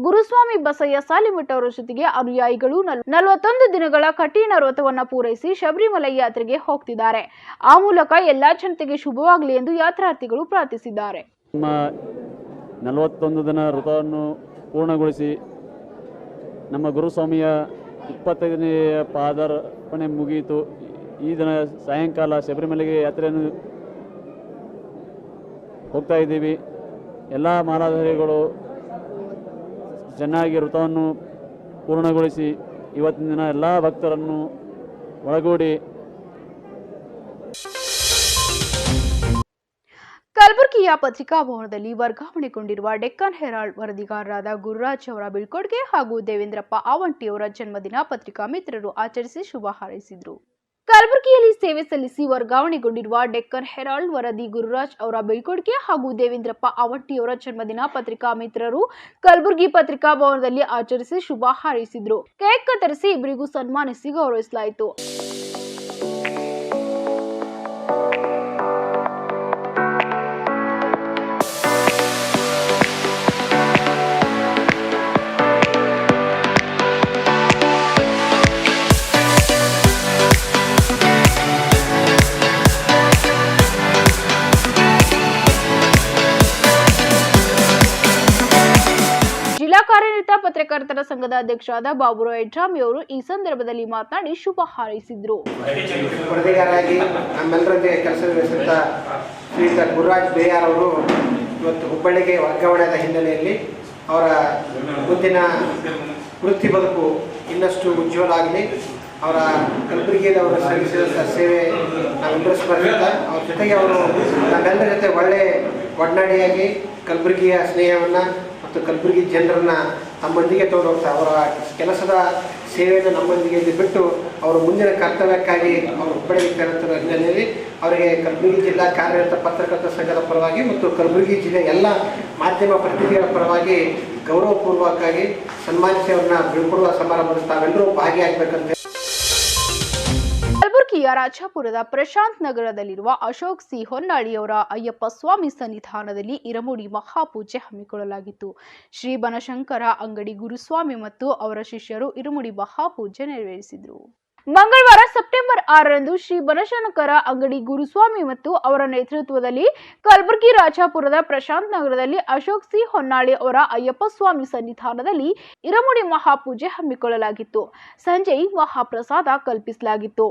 ಗುರುಸ್ವಾಮಿ ಬಸಯ್ಯ ಸಾಲಿಮಠ್ ಅವರ ಜೊತೆಗೆ ಅನುಯಾಯಿಗಳು 41 ದಿನಗಳ ಕಠಿಣ ವ್ರತವನ್ನು ಪೂರೈಸಿ ಶಬರಿಮಲೆ ಯಾತ್ರೆಗೆ ಹೋಗ್ತಿದ್ದಾರೆ. ಆ ಮೂಲಕ ಎಲ್ಲಾ ಜನತೆಗೆ ಶುಭವಾಗಲಿ ಎಂದು ಯಾತ್ರಾರ್ಥಿಗಳು ಪ್ರಾರ್ಥಿಸಿದ್ದಾರೆ. 41 ದಿನ ವ್ರತವನ್ನು ಪೂರ್ಣಗೊಳಿಸಿ ನಮ್ಮ ಗುರುಸ್ವಾಮಿಯ 25ನೇ ಪಾದಾರ್ಪಣೆ ಮುಗಿಯಿತು. ಈ ದಿನ ಸಾಯಂಕಾಲ ಶಬರಿಮಲೆಗೆ ಯಾತ್ರೆಯನ್ನು ಹೋಗ್ತಾ ಇದ್ದೀವಿ. ಎಲ್ಲ ಮಾಲಾಧಾರಿಗಳು ಚೆನ್ನಾಗಿ ವ್ರತವನ್ನು ಪೂರ್ಣಗೊಳಿಸಿ ಇವತ್ತಿನ ದಿನ ಎಲ್ಲ ಭಕ್ತರನ್ನು ಒಳಗೂಡಿ ಕಲಬುರಗಿಯ ಪತ್ರಿಕಾ ಭವನದಲ್ಲಿ ವರ್ಗಾವಣೆಗೊಂಡಿರುವ ಡೆಕ್ಕನ್ ಹೆರಾಲ್ಡ್ ವರದಿಗಾರರಾದ ಗುರುರಾಜ್ ಅವರ ಬೀಳ್ಕೊಡುಗೆ ಹಾಗೂ ದೇವೇಂದ್ರಪ್ಪ ಆವಂಟಿ ಅವರ ಜನ್ಮದಿನ ಪತ್ರಿಕಾ ಮಿತ್ರರು ಆಚರಿಸಿ ಶುಭ ಹಾರೈಸಿದರು. ಕಲಬುರಗಿಯಲ್ಲಿ ಸೇವೆ ಸಲ್ಲಿಸಿ ವರ್ಗಾವಣೆಗೊಂಡಿರುವ ಡೆಕ್ಕನ್ ಹೆರಾಲ್ಡ್ ವರದಿ ಗುರುರಾಜ್ ಅವರ ಬೀಳ್ಕೊಡುಗೆ ಹಾಗೂ ದೇವೇಂದ್ರಪ್ಪ ಆವಂಟಿಯವರ ಜನ್ಮದಿನ ಪತ್ರಿಕಾ ಮಿತ್ರರು ಕಲಬುರಗಿ ಪತ್ರಿಕಾ ಭವನದಲ್ಲಿ ಆಚರಿಸಿ ಶುಭ ಹಾರೈಸಿದ್ರು. ಕೇಕ್ ಕತ್ತರಿಸಿ ಇಬ್ಬರಿಗೂ ಸನ್ಮಾನಿಸಿ ಗೌರವಿಸಲಾಯಿತು. ಪತ್ರಕರ್ತರ ಸಂಘದ ಅಧ್ಯಕ್ಷರಾದ ಬಾಬುರಾವ್ ಯಡ್ರಾಮಿ ಅವರು ಈ ಸಂದರ್ಭದಲ್ಲಿ ಮಾತನಾಡಿ ಶುಭ ಹಾರೈಸಿದರು. ವರದಿಗಾರಾಗಿ ನಮ್ಮೆಲ್ಲರಿಗೆ ಕೆಲಸ ನಿರ್ವಹಿಸಿದ ಶ್ರೀಯುತ ಗುರುರಾಜ್ ಬೇಯಾರ್ ಅವರು ಇವತ್ತು ಹುಬ್ಬಳ್ಳಿಗೆ ವರ್ಗಾವಣೆಯಾದ ಹಿನ್ನೆಲೆಯಲ್ಲಿ ಅವರ ಮುಂದಿನ ವೃತ್ತಿ ಬದುಕು ಇನ್ನಷ್ಟು ಉಜ್ವಲ ಆಗಲಿ. ಅವರ ಕಲಬುರಗಿಯಲ್ಲಿ ಅವರು ಸಲ್ಲಿಸಿದಂಥ ಸೇವೆ ನಾವೆಲ್ಲರೂ ಸ್ಮರಿಸುತ್ತ ಅವ್ರ ಜೊತೆಗೆ ಅವರು ನಮ್ಮೆಲ್ಲರ ಜೊತೆ ಒಳ್ಳೆಯ ಒಡನಾಡಿಯಾಗಿ ಕಲಬುರಗಿಯ ಸ್ನೇಹವನ್ನು ಮತ್ತು ಕಲಬುರಗಿ ಜನರನ್ನು ನಮ್ಮೊಂದಿಗೆ ತಗೊಂಡು ಹೋಗ್ತಾರೆ. ಅವರ ಕೆಲಸದ ಸೇವೆಯನ್ನು ನಮ್ಮೊಂದಿಗೆ ಬಿಟ್ಟು ಅವರು ಮುಂದಿನ ಕರ್ತವ್ಯಕ್ಕಾಗಿ ಅವರು ಹುಬ್ಬಳ್ಳಿಗೆ ತೆರಳುತ್ತಿರುವ ಹಿನ್ನೆಲೆಯಲ್ಲಿ ಅವರಿಗೆ ಕಲಬುರಗಿ ಜಿಲ್ಲಾ ಕಾರ್ಯನಿರತ ಪತ್ರಕರ್ತರ ಸಂಘದ ಪರವಾಗಿ ಮತ್ತು ಕಲಬುರಗಿ ಜಿಲ್ಲೆಯ ಎಲ್ಲ ಮಾಧ್ಯಮ ಪ್ರತಿನಿಧಿಗಳ ಪರವಾಗಿ ಗೌರವಪೂರ್ವಕವಾಗಿ ಸನ್ಮಾನಿಸಿ ಅವರನ್ನ ಬೀಳ್ಕೊಡುವ ಸಮಾರಂಭದಲ್ಲಿ ತಾವೆಲ್ಲರೂ ಭಾಗಿಯಾಗಬೇಕಂತ. ಕಲಬುರಗಿಯ ರಾಜಾಪುರದ ಪ್ರಶಾಂತ್ ನಗರದಲ್ಲಿರುವ ಅಶೋಕ್ ಸಿ ಹೊನ್ನಾಳಿಯವರ ಅಯ್ಯಪ್ಪ ಸ್ವಾಮಿ ಸನ್ನಿಧಾನದಲ್ಲಿ ಇರಮುಡಿ ಮಹಾಪೂಜೆ ಹಮ್ಮಿಕೊಳ್ಳಲಾಗಿತ್ತು. ಶ್ರೀ ಬನಶಂಕರ ಅಂಗಡಿ ಗುರುಸ್ವಾಮಿ ಮತ್ತು ಅವರ ಶಿಷ್ಯರು ಇರಮುಡಿ ಮಹಾಪೂಜೆ ನೆರವೇರಿಸಿದರು. ಮಂಗಳವಾರ ಸೆಪ್ಟೆಂಬರ್ 6ರಂದು ಶ್ರೀ ಬನಶಂಕರ ಅಂಗಡಿ ಗುರುಸ್ವಾಮಿ ಮತ್ತು ಅವರ ನೇತೃತ್ವದಲ್ಲಿ ಕಲಬುರಗಿ ರಾಜಾಪುರದ ಪ್ರಶಾಂತ್ ನಗರದಲ್ಲಿ ಅಶೋಕ್ ಸಿ ಹೊನ್ನಾಳಿ ಅವರ ಅಯ್ಯಪ್ಪ ಸ್ವಾಮಿ ಸನ್ನಿಧಾನದಲ್ಲಿ ಇರಮುಡಿ ಮಹಾಪೂಜೆ ಹಮ್ಮಿಕೊಳ್ಳಲಾಗಿತ್ತು. ಸಂಜೆ ಮಹಾಪ್ರಸಾದ ಕಲ್ಪಿಸಲಾಗಿತ್ತು.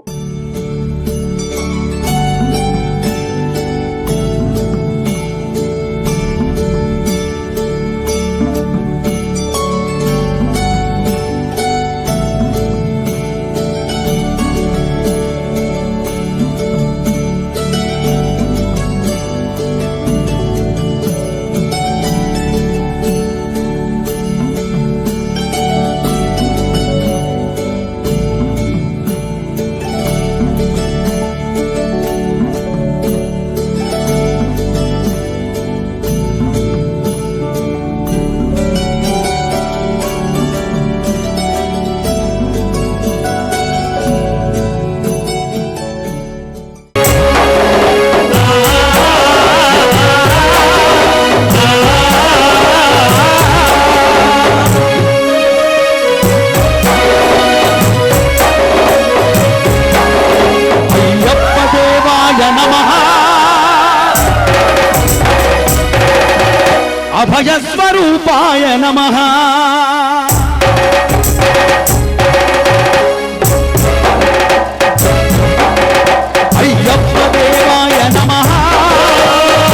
ಅಭಯಸ್ವರೂಪಾಯ ನಮಃ. ಅಯ್ಯಪ್ಪ ದೇವಾಯ ನಮಃ.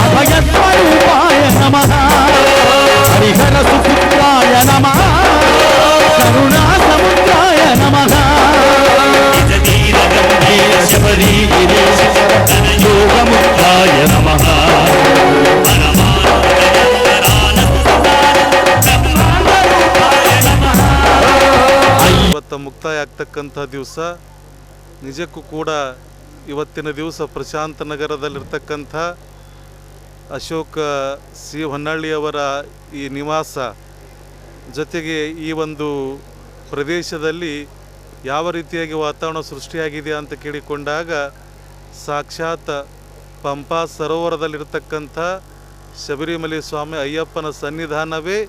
ಅಭಯಸ್ವರೂಪಾಯ ನಮಃ. ಹರಿಹರ ಸುಪುತ್ರಾಯ ನಮಃ. ಕರುಣಾ ಸಮುದ್ರಾಯ ನಮಃ. ಶಬರಿ ಯೋಗ ಮುಕ್ತಾಯ ನಮಃ. ಇವತ್ತು ಮುಕ್ತಾಯ ಆಗ್ತಕ್ಕಂಥ ದಿವಸ ನಿಜಕ್ಕೂ ಕೂಡ ಇವತ್ತಿನ ದಿವಸ ಪ್ರಶಾಂತ ನಗರದಲ್ಲಿರ್ತಕ್ಕಂಥ ಅಶೋಕ ಸಿ ಹೊನ್ನಾಳಿಯವರ ಈ ನಿವಾಸ ಜೊತೆಗೆ ಈ ಒಂದು ಪ್ರದೇಶದಲ್ಲಿ ಯಾವ ರೀತಿಯಾಗಿ ವಾತಾವರಣ ಸೃಷ್ಟಿಯಾಗಿದೆ ಅಂತ ಕೇಳಿಕೊಂಡಾಗ ಸಾಕ್ಷಾತ್ ಪಂಪಾ ಸರೋವರದಲ್ಲಿರ್ತಕ್ಕಂಥ ಶಬರಿಮಲೆ ಸ್ವಾಮಿ ಅಯ್ಯಪ್ಪನ ಸನ್ನಿಧಾನವೇ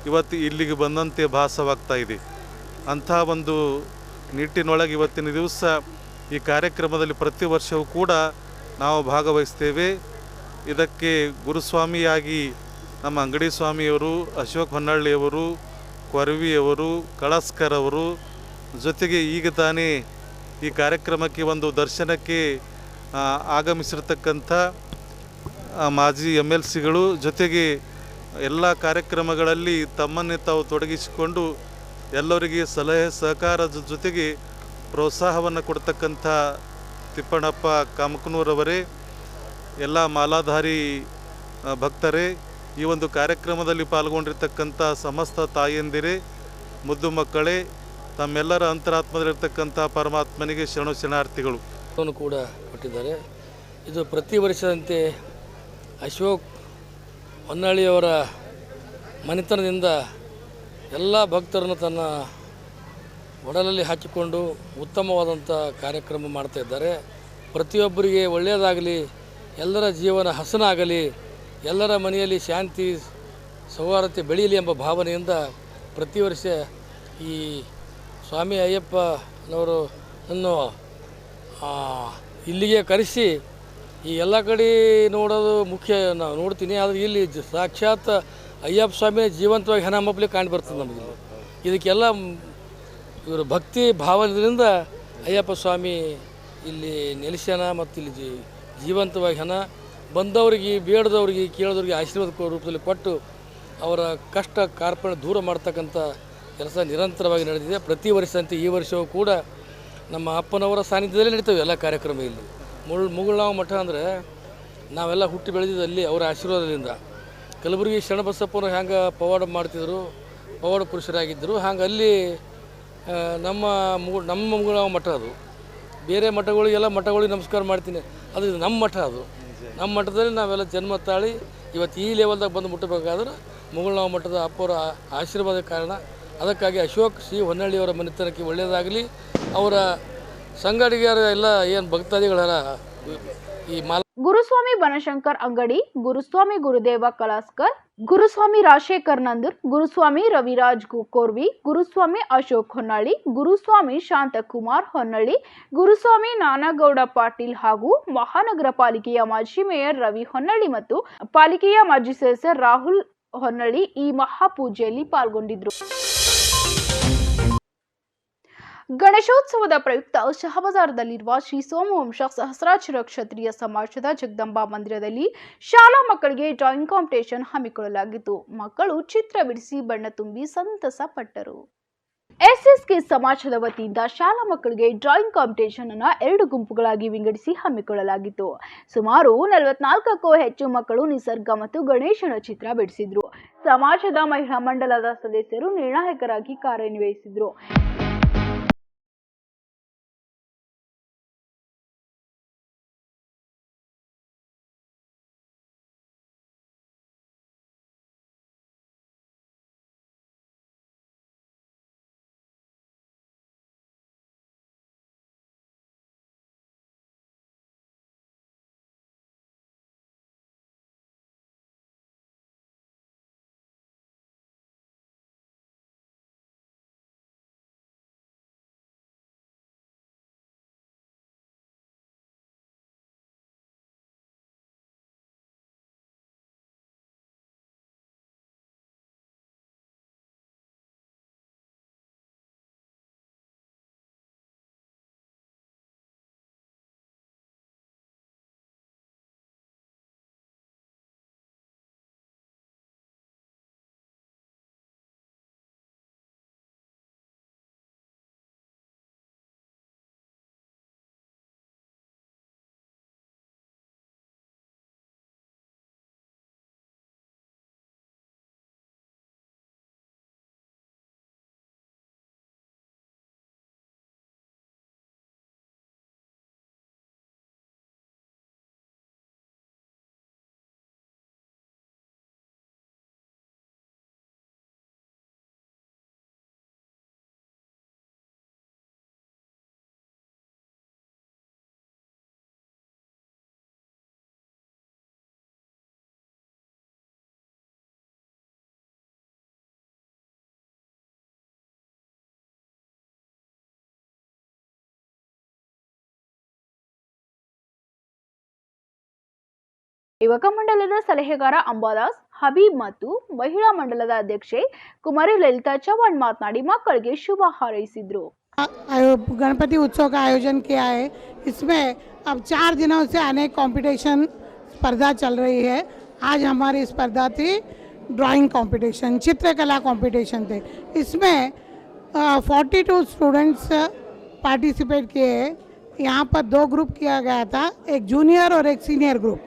ಇವತ್ತು ಇಲ್ಲಿಗೆ ಬಂದಂತೆ ಭಾಸವಾಗ್ತಾ ಇದೆ. ಅಂಥ ಒಂದು ನಿಟ್ಟಿನೊಳಗೆ ಇವತ್ತಿನ ದಿವಸ ಈ ಕಾರ್ಯಕ್ರಮದಲ್ಲಿ ಪ್ರತಿ ವರ್ಷವೂ ಕೂಡ ನಾವು ಭಾಗವಹಿಸ್ತೇವೆ. ಇದಕ್ಕೆ ಗುರುಸ್ವಾಮಿಯಾಗಿ ನಮ್ಮ ಅಂಗಡಿ ಸ್ವಾಮಿಯವರು, ಅಶೋಕ್ ಹೊನ್ನಾಳಿಯವರು, ಕೊರವಿಯವರು, ಕಳಸ್ಕರ್ ಅವರು, ಜೊತೆಗೆ ಈಗ ತಾನೇ ಈ ಕಾರ್ಯಕ್ರಮಕ್ಕೆ ಒಂದು ದರ್ಶನಕ್ಕೆ ಆಗಮಿಸಿರ್ತಕ್ಕಂಥ ಮಾಜಿ MLCಗಳು, ಜೊತೆಗೆ ಎಲ್ಲ ಕಾರ್ಯಕ್ರಮಗಳಲ್ಲಿ ತಮ್ಮನ್ನೇ ತಾವು ತೊಡಗಿಸಿಕೊಂಡು ಎಲ್ಲರಿಗೆ ಸಲಹೆ ಸಹಕಾರದ ಜೊತೆಗೆ ಪ್ರೋತ್ಸಾಹವನ್ನು ಕೊಡ್ತಕ್ಕಂಥ ತಿಪ್ಪಣ್ಣಪ್ಪ ಕಾಮಕನೂರವರೇ, ಎಲ್ಲ ಮಾಲಾಧಾರಿ ಭಕ್ತರೇ, ಈ ಒಂದು ಕಾರ್ಯಕ್ರಮದಲ್ಲಿ ಪಾಲ್ಗೊಂಡಿರ್ತಕ್ಕಂಥ ಸಮಸ್ತ ತಾಯಂದಿರೇ, ಮುದ್ದು ಮಕ್ಕಳೇ, ತಮ್ಮೆಲ್ಲರ ಅಂತರಾತ್ಮದಲ್ಲಿರ್ತಕ್ಕಂಥ ಪರಮಾತ್ಮನಿಗೆ ಶರಣು ಶರಣಾರ್ಥಿಗಳು ಕೂಡ ಕೊಟ್ಟಿದ್ದಾರೆ. ಇದು ಪ್ರತಿ ವರ್ಷದಂತೆ ಅಶೋಕ್ ಹೊನ್ನಾಳಿಯವರ ಮನೆತನದಿಂದ ಎಲ್ಲ ಭಕ್ತರನ್ನು ತನ್ನ ಒಡಲಲ್ಲಿ ಹಾಕಿಕೊಂಡು ಉತ್ತಮವಾದಂಥ ಕಾರ್ಯಕ್ರಮ ಮಾಡ್ತಾಯಿದ್ದಾರೆ. ಪ್ರತಿಯೊಬ್ಬರಿಗೆ ಒಳ್ಳೆಯದಾಗಲಿ, ಎಲ್ಲರ ಜೀವನ ಹಸನಾಗಲಿ, ಎಲ್ಲರ ಮನೆಯಲ್ಲಿ ಶಾಂತಿ ಸೌಹಾರ್ದತೆ ಬೆಳೀಲಿ ಎಂಬ ಭಾವನೆಯಿಂದ ಪ್ರತಿ ವರ್ಷ ಈ ಸ್ವಾಮಿ ಅಯ್ಯಪ್ಪನವರು ಅನ್ನು ಇಲ್ಲಿಗೆ ಕರೆಸಿ ಈ ಎಲ್ಲ ಕಡೆ ನೋಡೋದು ಮುಖ್ಯ ನೋಡ್ತೀನಿ. ಆದರೆ ಇಲ್ಲಿ ಸಾಕ್ಷಾತ್ ಅಯ್ಯಪ್ಪ ಸ್ವಾಮಿ ಜೀವಂತವಾಗಿ ಹೆಣ ಮಪ್ಪಲಿ ಕಾಣಿ ಬರ್ತದೆ ನಮಗೆ. ಇದಕ್ಕೆಲ್ಲ ಇವರು ಭಕ್ತಿ ಭಾವನೆಯಿಂದ ಅಯ್ಯಪ್ಪ ಸ್ವಾಮಿ ಇಲ್ಲಿ ನೆಲೆಸ್ಯಾನ ಮತ್ತು ಇಲ್ಲಿ ಜೀವಂತವಾಗಿ ಹಣ ಬಂದವರಿಗೆ ಬೇಡದವ್ರಿಗೆ ಕೇಳಿದವ್ರಿಗೆ ಆಶೀರ್ವಾದ ರೂಪದಲ್ಲಿ ಕೊಟ್ಟು ಅವರ ಕಷ್ಟ ಕಾರ್ಪಣ್ಯ ದೂರ ಮಾಡ್ತಕ್ಕಂಥ ಕೆಲಸ ನಿರಂತರವಾಗಿ ನಡೆದಿದೆ. ಪ್ರತಿ ವರ್ಷದಂತೆ ಈ ವರ್ಷವೂ ಕೂಡ ನಮ್ಮ ಅಪ್ಪನವರ ಸಾನ್ನಿಧ್ಯದಲ್ಲಿ ನಡೀತವೆ ಎಲ್ಲ ಕಾರ್ಯಕ್ರಮ. ಇಲ್ಲಿ ಮುಗುಳ್ನಾವ್ ಮಠ ಅಂದರೆ ನಾವೆಲ್ಲ ಹುಟ್ಟಿ ಬೆಳೆದಿದ್ದಲ್ಲಿ ಅವರ ಆಶೀರ್ವಾದದಿಂದ. ಕಲಬುರಗಿ ಶರಣಬಸಪ್ಪನವರು ಹ್ಯಾಂಗೆ ಪವಾಡ ಮಾಡ್ತಿದ್ರು, ಪವಾಡ ಪುರುಷರಾಗಿದ್ದರು, ಹಂಗೆ ಅಲ್ಲಿ ನಮ್ಮ ಮುಗುಳ್ನಾವ್ ಮಠ ಅದು. ಬೇರೆ ಮಠಗಳಿಗೆಲ್ಲ ಮಠಗಳಿಗೆ ನಮಸ್ಕಾರ ಮಾಡ್ತೀನಿ, ಅದು ನಮ್ಮ ಮಠ. ಅದು ನಮ್ಮ ಮಠದಲ್ಲಿ ನಾವೆಲ್ಲ ಜನ್ಮ ತಾಳಿ ಇವತ್ತು ಈ ಲೆವೆಲ್ದಾಗ ಬಂದು ಮುಟ್ಟಬೇಕಾದ್ರೆ ಮುಗುಳ್ನಾವ್ ಮಠದ ಅಪ್ಪವರ ಆಶೀರ್ವಾದ ಕಾರಣ. ಅದಕ್ಕಾಗಿ ಅಶೋಕ್ ಸಿ ಹೊನ್ನಳ್ಳಿಯವರ ಮನೆತನಕ್ಕೆ ಒಳ್ಳೆಯದಾಗಲಿ. ಅವರ ಸಂಗಡಿಗರ ಎಲ್ಲ ಏನು ಭಕ್ತಾದಿಗಳರ ಈ ಗುರುಸ್ವಾಮಿ ಬನಶಂಕರ್ ಅಂಗಡಿ, ಗುರುಸ್ವಾಮಿ ಗುರುದೇವ ಕಲಾಸ್ಕರ್, ಗುರುಸ್ವಾಮಿ ರಾಜಶೇಖರ್ ನಂದೂರ್, ಗುರುಸ್ವಾಮಿ ರವಿರಾಜ್ ಕೋರ್ವಿ, ಗುರುಸ್ವಾಮಿ ಅಶೋಕ್ ಹೊನ್ನಳ್ಳಿ, ಗುರುಸ್ವಾಮಿ ಶಾಂತಕುಮಾರ್ ಹೊನ್ನಳ್ಳಿ, ಗುರುಸ್ವಾಮಿ ನಾನಗೌಡ ಪಾಟೀಲ್ ಹಾಗೂ ಮಹಾನಗರ ಪಾಲಿಕೆಯ ಮಾಜಿ ಮೇಯರ್ ರವಿ ಹೊನ್ನಳ್ಳಿ ಮತ್ತು ಪಾಲಿಕೆಯ ಮಾಜಿ ಸದಸ್ಯ ರಾಹುಲ್ ಹೊನ್ನಳ್ಳಿ ಈ ಮಹಾಪೂಜೆಯಲ್ಲಿ ಪಾಲ್ಗೊಂಡಿದ್ದರು. ಗಣೇಶೋತ್ಸವದ ಪ್ರಯುಕ್ತ ಶಹಬಜಾರದಲ್ಲಿರುವ ಶ್ರೀ ಸೋಮವಂಶ ಸಹಸ್ರಾಕ್ಷರ ಕ್ಷತ್ರಿಯ ಸಮಾಜದ ಜಗದಂಬಾ ಮಂದಿರದಲ್ಲಿ ಶಾಲಾ ಮಕ್ಕಳಿಗೆ ಡ್ರಾಯಿಂಗ್ ಕಾಂಪಿಟೇಷನ್ ಹಮ್ಮಿಕೊಳ್ಳಲಾಗಿತ್ತು. ಮಕ್ಕಳು ಚಿತ್ರ ಬಿಡಿಸಿ ಬಣ್ಣ ತುಂಬಿ ಸಂತಸ ಪಟ್ಟರು. ಎಸ್ಎಸ್ಕೆ ಸಮಾಜದ ವತಿಯಿಂದ ಶಾಲಾ ಮಕ್ಕಳಿಗೆ ಡ್ರಾಯಿಂಗ್ ಕಾಂಪಿಟೇಷನ್ ಅನ್ನು 2 ಗುಂಪುಗಳಾಗಿ ವಿಂಗಡಿಸಿ ಹಮ್ಮಿಕೊಳ್ಳಲಾಗಿತ್ತು. ಸುಮಾರು 44ಕ್ಕೂ ಹೆಚ್ಚು ಮಕ್ಕಳು ನಿಸರ್ಗ ಮತ್ತು ಗಣೇಶನ ಚಿತ್ರ ಬಿಡಿಸಿದ್ರು. ಸಮಾಜದ ಮಹಿಳಾ ಮಂಡಲದ ಸದಸ್ಯರು ನಿರ್ಣಾಯಕರಾಗಿ ಕಾರ್ಯನಿರ್ವಹಿಸಿದ್ರು. ಯುವಕ ಮಂಡಲದ ಸಲಹೆಗಾರ ಅಂಬಾದಾಸ್ ಹಬೀಬ್ ಮತ್ತು महिला मंडलದ ಅಧ್ಯಕ್ಷೆ ಕುಮಾರಿ ಲಲಿತಾ ಚೌಹಾಣ್ ಮಾತನಾಡಿ ಮಕ್ಕಳಿಗೆ ಶುಭ ಹಾರೈಸಿದರು. गणपति उत्सव का आयोजन किया है. इसमें अब 4 दिनों से अनेक कंपटीशन स्पर्धा चल रही है. आज हमारी स्पर्धा थी ड्राइंग कंपटीशन, चित्रकला कंपटीशन थे. इसमें 42 स्टूडेंट्स पार्टिसिपेट किए. यहाँ पर 2 ग्रुप किया गया था, एक जूनियर और एक सीनियर ग्रुप.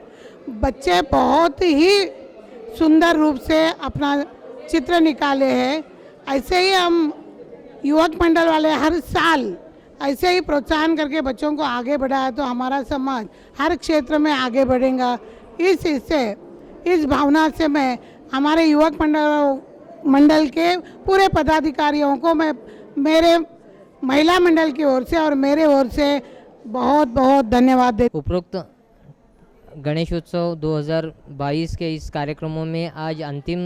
बच्चे बहुत ही सुंदर रूप से अपना चित्र निकाले हैं. ऐसे ही हम युवक मंडल वाले हर साल ऐसे ही प्रोत्साहन करके बच्चों को आगे बढ़ाया तो हमारा समाज हर क्षेत्र में आगे बढ़ेगा. इस भावना से मैं हमारे युवक मंडल के पूरे पदाधिकारियों को मैं मेरे महिला मंडल की ओर से और मेरे ओर से बहुत बहुत धन्यवाद देता. उपरोक्त गणेशोत्सव 2022 के इस कार्यक्रमों में आज अंतिम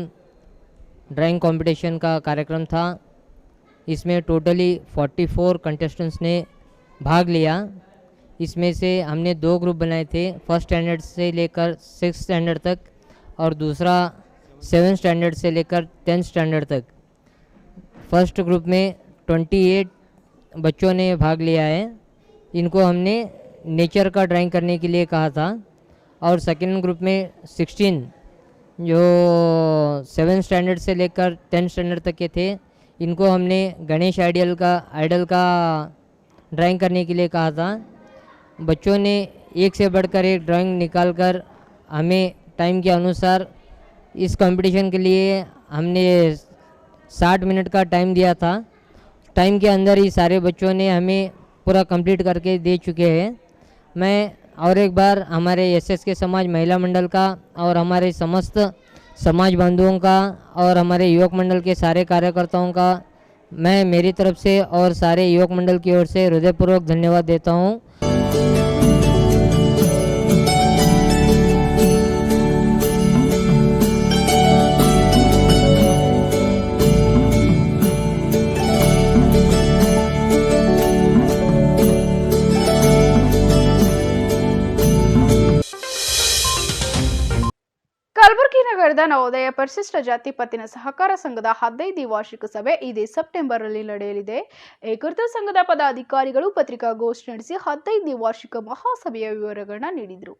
ड्राइंग कंपटीशन का कार्यक्रम था. इसमें टोटली 44 कंटेस्टेंट्स ने भाग लिया. इसमें से हमने 2 ग्रुप बनाए थे, फर्स्ट स्टैंडर्ड से लेकर 6th स्टैंडर्ड तक और दूसरा 7th स्टैंडर्ड से लेकर 10th स्टैंडर्ड तक. फर्स्ट ग्रुप में 28 बच्चों ने भाग लिया है। इनको हमने नेचर का ड्राइंग करने के लिए कहा था। और सेकेंड ग्रुप में 16 जो 7 स्टैंडर्ड से लेकर 10 स्टैंडर्ड तक के थे, इनको हमने गणेश आइडल का ड्राइंग करने के लिए कहा था। बच्चों ने एक से बढ़कर एक ड्राइंग निकालकर हमें टाइम के अनुसार इस कंपटीशन के लिए हमने 60 मिनट का टाइम दिया था। टाइम के अंदर ही सारे बच्चों ने हमें पूरा कंप्लीट करके दे चुके हैं। मैं और एक बार हमारे SSK समाज महिला मंडल का और हमारे समस्त समाज बंधुओं का और हमारे युवक मंडल के सारे कार्यकर्ताओं का मैं मेरी तरफ से और सारे युवक मंडल की ओर से हृदयपूर्वक धन्यवाद देता हूँ। ಕಲಬುರಗಿ ನಗರದ ನವೋದಯ ಪರಿಶಿಷ್ಟ ಜಾತಿ ಪತ್ತಿನ ಸಹಕಾರ ಸಂಘದ 15ನೇ ವಾರ್ಷಿಕ ಸಭೆ ಇದೇ ಸೆಪ್ಟೆಂಬರ್ ರಲ್ಲಿ ನಡೆಯಲಿದೆ. ಈ ಕುರಿತು ಸಂಘದ ಪದಾಧಿಕಾರಿಗಳು ಪತ್ರಿಕಾಗೋಷ್ಠಿ ನಡೆಸಿ 15ನೇ ವಾರ್ಷಿಕ ಮಹಾಸಭೆಯ ವಿವರಗಳನ್ನು ನೀಡಿದರು.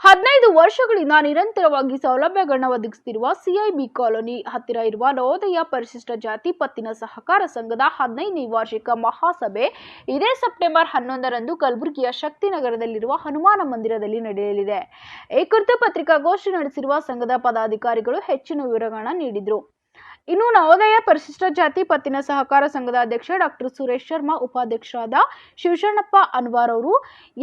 15 ವರ್ಷಗಳಿಂದ ನಿರಂತರವಾಗಿ ಸೌಲಭ್ಯಗಳನ್ನು ಒದಗಿಸುತ್ತಿರುವ CIB ಕಾಲೋನಿ ಹತ್ತಿರ ಇರುವ ನವೋದಯ ಪರಿಶಿಷ್ಟ ಜಾತಿ ಪತ್ತಿನ ಸಹಕಾರ ಸಂಘದ 15ನೇ ವಾರ್ಷಿಕ ಮಹಾಸಭೆ ಇದೇ ಸೆಪ್ಟೆಂಬರ್ 11ರಂದು ಕಲಬುರಗಿಯ ಶಕ್ತಿನಗರದಲ್ಲಿರುವ ಹನುಮಾನ ಮಂದಿರದಲ್ಲಿ ನಡೆಯಲಿದೆ. ಈ ಕುರಿತು ಪತ್ರಿಕಾಗೋಷ್ಠಿ ನಡೆಸಿರುವ ಸಂಘದ ಪದಾಧಿಕಾರಿಗಳು ಹೆಚ್ಚಿನ ವಿವರಗಳನ್ನು ನೀಡಿದರು. ಇನ್ನು ನವೋದಯ ಪರಿಶಿಷ್ಟ ಜಾತಿ ಪತ್ತಿನ ಸಹಕಾರ ಸಂಘದ ಅಧ್ಯಕ್ಷ ಡಾಕ್ಟರ್ ಸುರೇಶ್ ಶರ್ಮಾ, ಉಪಾಧ್ಯಕ್ಷರಾದ ಶಿವಶರಣಪ್ಪ ಅನ್ವಾರ್ ಅವರು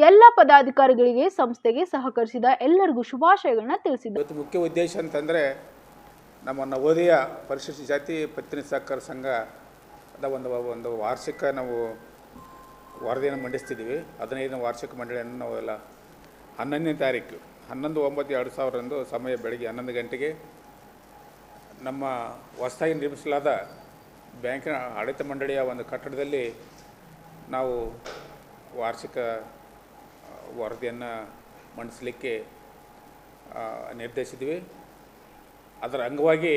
ಎಲ್ಲ ಪದಾಧಿಕಾರಿಗಳಿಗೆ ಸಂಸ್ಥೆಗೆ ಸಹಕರಿಸಿದ ಎಲ್ಲರಿಗೂ ಶುಭಾಶಯಗಳನ್ನ ತಿಳಿಸಿದರು. ಇವತ್ತು ಮುಖ್ಯ ಉದ್ದೇಶ ಅಂತಂದರೆ ನಮ್ಮ ನವೋದಯ ಪರಿಶಿಷ್ಟ ಜಾತಿ ಪತ್ತಿನ ಸಹಕಾರ ಸಂಘದ ಒಂದು ವಾರ್ಷಿಕ ನಾವು ವರದಿಯನ್ನು ಮಂಡಿಸ್ತಿದ್ದೀವಿ. 15ನೇ ವಾರ್ಷಿಕ ಮಂಡಳಿಯನ್ನು ನಾವೆಲ್ಲ 11ನೇ ತಾರೀಕು 11/9/2000 ಸಮಯ ಬೆಳಗ್ಗೆ 11 ಗಂಟೆಗೆ ನಮ್ಮ ಹೊಸದಾಗಿ ನಿರ್ಮಿಸಲಾದ ಬ್ಯಾಂಕಿನ ಆಡಳಿತ ಮಂಡಳಿಯ ಒಂದು ಕಟ್ಟಡದಲ್ಲಿ ನಾವು ವಾರ್ಷಿಕ ವರದಿಯನ್ನು ಮಂಡಿಸಲಿಕ್ಕೆ ನಿರ್ಧರಿಸಿದ್ವಿ. ಅದರ ಅಂಗವಾಗಿ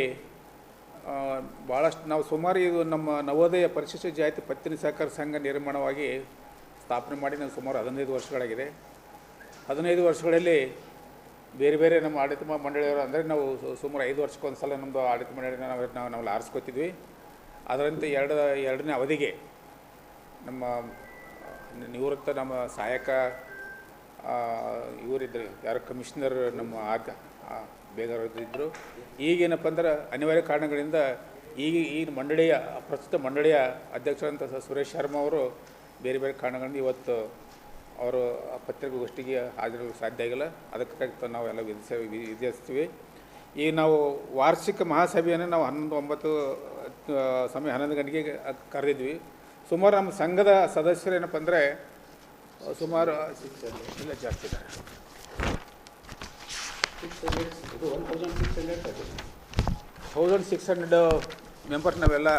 ಭಾಳಷ್ಟು ನಾವು ಸುಮಾರು ಇದು ನಮ್ಮ ನವೋದಯ ಪರಿಶಿಷ್ಟ ಜಾತಿ ಪತ್ತಿನ ಸಹಕಾರ ಸಂಘ ನಿರ್ಮಾಣವಾಗಿ ಸ್ಥಾಪನೆ ಮಾಡಿ ನಾವು ಸುಮಾರು 15 ವರ್ಷಗಳಾಗಿದೆ. 15 ವರ್ಷಗಳಲ್ಲಿ ಬೇರೆ ಬೇರೆ ನಮ್ಮ ಆಡಳಿತ ಮಂಡಳಿಯವರು ಅಂದರೆ ನಾವು ಸುಮಾರು 5 ವರ್ಷಕ್ಕೊಂದು ಸಲ ನಮ್ಮದು ಆಡಳಿತ ಮಂಡಳಿನ ನಾವು ಆರಿಸ್ಕೊತಿದ್ವಿ. ಅದರಂತೆ ಎರಡನೇ ಅವಧಿಗೆ ನಮ್ಮ ನಿವೃತ್ತ ನಮ್ಮ ಸಹಾಯಕ ಇವರಿದ್ದರು, ಯಾರು ಕಮಿಷನರ್ ನಮ್ಮ ಬೇಗರವರು. ಈಗೇನಪ್ಪ ಅಂದ್ರೆ ಅನಿವಾರ್ಯ ಕಾರಣಗಳಿಂದ ಈ ಮಂಡಳಿಯ ಪ್ರಸ್ತುತ ಮಂಡಳಿಯ ಅಧ್ಯಕ್ಷರಂತ ಸುರೇಶ್ ಶರ್ಮಾ ಅವರು ಬೇರೆ ಬೇರೆ ಕಾರಣಗಳಿಂದ ಇವತ್ತು ಅವರು ಪತ್ರಿಕಾಗೋಷ್ಠಿಗೆ ಹಾಜರಾಗಲು ಸಾಧ್ಯ ಆಗಿಲ್ಲ. ಅದಕ್ಕಾಗಿ ನಾವೆಲ್ಲ ವಿಧಿಸ್ತೀವಿ. ಈಗ ನಾವು ವಾರ್ಷಿಕ ಮಹಾಸಭೆಯನ್ನು ನಾವು 11/9 ಸಮಯ 11 ಗಂಟೆಗೆ ಕರೆದಿದ್ವಿ. ಸುಮಾರು ನಮ್ಮ ಸಂಘದ ಸದಸ್ಯರು ಏನಪ್ಪ ಅಂದರೆ ಸುಮಾರು ಇಲ್ಲ ಜಾಸ್ತಿ ಇದ್ದಾರೆ, 1600 ಮೆಂಬರ್ಸ್ ನಾವೆಲ್ಲ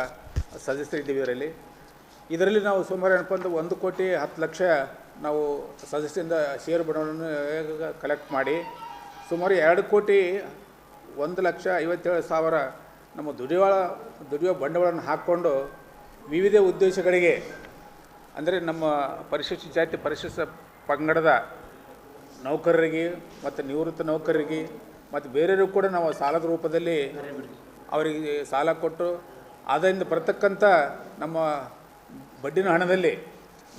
ಸದಸ್ಯರಿದ್ದೀವಿ. ಇದರಲ್ಲಿ ನಾವು ಸುಮಾರು ಏನಪ್ಪ ಅಂದ್ರೆ 1,10,00,000 ನಾವು ಸದಸ್ಯರಿಂದ ಷೇರು ಬಂಡವಾಳವನ್ನು ಕಲೆಕ್ಟ್ ಮಾಡಿ ಸುಮಾರು 2,01,57,000 ನಮ್ಮ ದುಡಿಯುವ ಬಂಡವಾಳವನ್ನು ಹಾಕ್ಕೊಂಡು ವಿವಿಧ ಉದ್ದೇಶಗಳಿಗೆ ಅಂದರೆ ನಮ್ಮ ಪರಿಶಿಷ್ಟ ಜಾತಿ ಪರಿಶಿಷ್ಟ ಪಂಗಡದ ನೌಕರರಿಗೆ ಮತ್ತು ನಿವೃತ್ತ ನೌಕರರಿಗೆ ಮತ್ತು ಬೇರೆಯವರು ಕೂಡ ನಾವು ಸಾಲದ ರೂಪದಲ್ಲಿ ಅವರಿಗೆ ಸಾಲ ಕೊಟ್ಟು ಅದರಿಂದ ಬರ್ತಕ್ಕಂಥ ನಮ್ಮ ಬಡ್ಡಿನ ಹಣದಲ್ಲಿ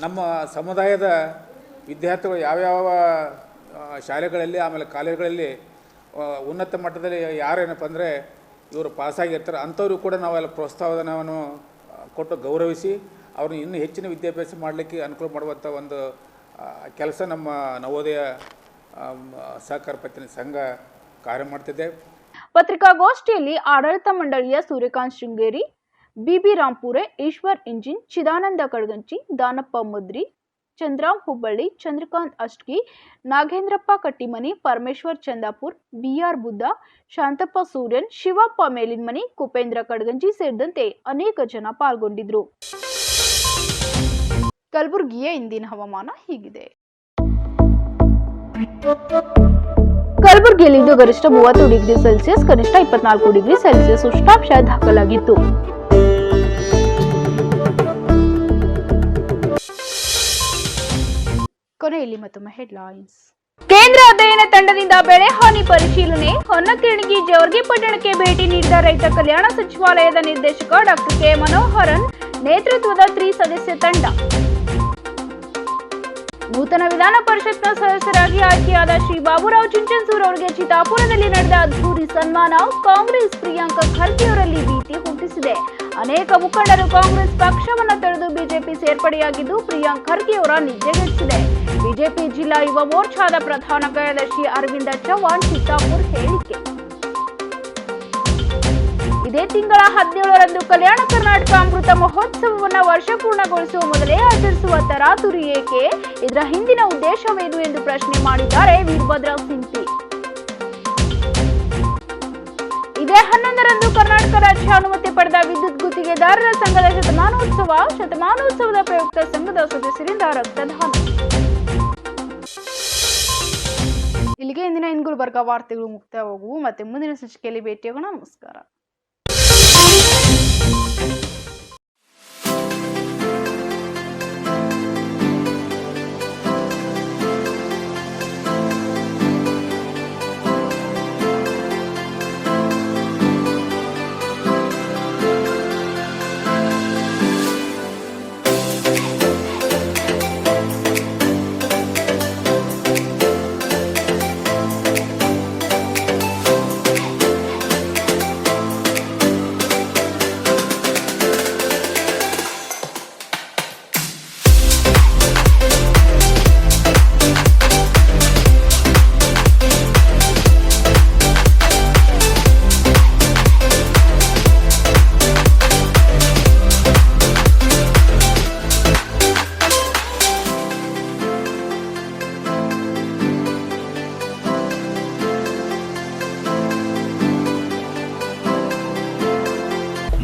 ನಮ್ಮ ಸಮುದಾಯದ ವಿದ್ಯಾರ್ಥಿಗಳು ಯಾವ್ಯಾವ ಶಾಲೆಗಳಲ್ಲಿ ಆಮೇಲೆ ಕಾಲೇಜುಗಳಲ್ಲಿ ಉನ್ನತ ಮಟ್ಟದಲ್ಲಿ ಯಾರೇನಪ್ಪ ಅಂದರೆ ಇವರು ಪಾಸಾಗಿರ್ತಾರೆ ಅಂಥವ್ರು ಕೂಡ ನಾವೆಲ್ಲ ಪ್ರೋತ್ಸಾಹಧನವನ್ನು ಕೊಟ್ಟು ಗೌರವಿಸಿ ಅವ್ರನ್ನ ಇನ್ನೂ ಹೆಚ್ಚಿನ ವಿದ್ಯಾಭ್ಯಾಸ ಮಾಡಲಿಕ್ಕೆ ಅನುಕೂಲ ಮಾಡುವಂಥ ಒಂದು ಕೆಲಸ ನಮ್ಮ ನವೋದಯ ಸಹಕಾರ ಪತ್ತಿನ ಸಂಘ ಕಾರ್ಯ ಮಾಡ್ತಿದೆ. ಪತ್ರಿಕಾಗೋಷ್ಠಿಯಲ್ಲಿ ಆಡಳಿತ ಮಂಡಳಿಯ ಸೂರ್ಯಕಾಂತ್ ಶೃಂಗೇರಿ, ಬಿಬಿ ರಾಂಪುರೆ, ಈಶ್ವರ್ ಇಂಜಿನ್, ಚಿದಾನಂದ ಕಡಗಂಚಿ, ದಾನಪ್ಪ ಮುದ್ರಿ, ಚಂದ್ರಾಮ್ ಹುಬ್ಬಳ್ಳಿ, ಚಂದ್ರಕಾಂತ್ ಅಷ್ಟ್ಗಿ, ನಾಗೇಂದ್ರಪ್ಪ ಕಟ್ಟಿಮನಿ, ಪರಮೇಶ್ವರ್ ಚಂದಾಪುರ್, ಬಿಆರ್ ಬುದ್ಧ, ಶಾಂತಪ್ಪ ಸೂರ್ಯನ್, ಶಿವಪ್ಪ ಮೇಲಿನ್ಮನಿ, ಕುಪೇಂದ್ರ ಕಡಗಂಜಿ ಸೇರಿದಂತೆ ಅನೇಕ ಜನ ಪಾಲ್ಗೊಂಡಿದ್ರು. ಕಲಬುರಗಿಯ ಇಂದಿನ ಹವಾಮಾನ ಹೀಗಿದೆ. ಕಲಬುರಗಿಯಲ್ಲಿಂದು ಗರಿಷ್ಠ 30 ಡಿಗ್ರಿ ಸೆಲ್ಸಿಯಸ್, ಕನಿಷ್ಠ 24 ಡಿಗ್ರಿ ಸೆಲ್ಸಿಯಸ್ ಉಷ್ಣಾಂಶ ದಾಖಲಾಗಿತ್ತು. ಕೊನೆಯಲ್ಲಿ ಮತ್ತೊಮ್ಮೆ ಹೆಡ್ಲೈನ್ಸ್. ಕೇಂದ್ರ ಅಧ್ಯಯನ ತಂಡದಿಂದ ಬೆಳೆ ಹಾನಿ ಪರಿಶೀಲನೆ. ಹೊನ್ನಕೇಣಗಿ ಜೇವರ್ಗಿ ಪಟ್ಟಣಕ್ಕೆ ಭೇಟಿ ನೀಡಿದ ರೈತ ಕಲ್ಯಾಣ ಸಚಿವಾಲಯದ ನಿರ್ದೇಶಕ ಡಾಕ್ಟರ್ ಕೆ ಮನೋಹರನ್ ನೇತೃತ್ವದ ತ್ರಿಸದಸ್ಯ ತಂಡ. ನೂತನ ವಿಧಾನ ಪರಿಷತ್ನ ಸದಸ್ಯರಾಗಿ ಆಯ್ಕೆಯಾದ ಶ್ರೀ ಬಾಬುರಾವ್ ಚಿಂಚನ್ಸೂರ್ ಅವರಿಗೆ ಚಿತಾಪುರದಲ್ಲಿ ನಡೆದ ಅದ್ಧೂರಿ ಸನ್ಮಾನ. ಕಾಂಗ್ರೆಸ್ ಪ್ರಿಯಾಂಕ ಖರ್ಗೆ ಅವರಲ್ಲಿ ಭೀತಿ ಹುಟ್ಟಿಸಿದೆ. ಅನೇಕ ಮುಖಂಡರು ಕಾಂಗ್ರೆಸ್ ಪಕ್ಷವನ್ನು ತೊರೆದು ಬಿಜೆಪಿ ಸೇರ್ಪಡೆಯಾಗಿದ್ದು ಪ್ರಿಯಾಂಕ್ ಖರ್ಗೆ ಅವರ ನಿದ್ದೆಗೆಡಿಸಿದೆ. ಬಿಜೆಪಿ ಜಿಲ್ಲಾ ಯುವ ಮೋರ್ಚಾದ ಪ್ರಧಾನ ಕಾರ್ಯದರ್ಶಿ ಅರವಿಂದ ಚವ್ಹಾಣ್ ಚಿತ್ತಾಪುರ್ ಹೇಳಿಕೆ. ಇದೇ ತಿಂಗಳ 17ರಂದು ಕಲ್ಯಾಣ ಕರ್ನಾಟಕ ಅಮೃತ ಮಹೋತ್ಸವವನ್ನು ವರ್ಷ ಪೂರ್ಣಗೊಳಿಸುವ ಮೊದಲೇ ಆಚರಿಸುವ ತರಾತುರಿ ಏಕೆ? ಇದರ ಹಿಂದಿನ ಉದ್ದೇಶವೇನು ಎಂದು ಪ್ರಶ್ನೆ ಮಾಡಿದ್ದಾರೆ ವೀರಭದ್ರ ಸಿಂಪಿ. ಇದೇ 11ರಂದು ಕರ್ನಾಟಕ ರಾಜ್ಯ ಅನುಮತಿ ಪಡೆದ ವಿದ್ಯುತ್ ಗುತ್ತಿಗೆದಾರರ ಸಂಘದ ಶತಮಾನೋತ್ಸವದ ಪ್ರಯುಕ್ತ ಸಂಘದ ಸದಸ್ಯರಿಂದ ರಕ್ತದಾನ. ಇಲ್ಲಿಗೆ ಇಂದಿನ ಇನ್ ಗುಲ್ಬರ್ಗ ವಾರ್ತೆಗಳು ಮುಕ್ತಾಯವಾಗುವು. ಮತ್ತೆ ಮುಂದಿನ ಸಂಚಿಕೆಯಲ್ಲಿ ಭೇಟಿಯಾಗೋಣ. ನಮಸ್ಕಾರ.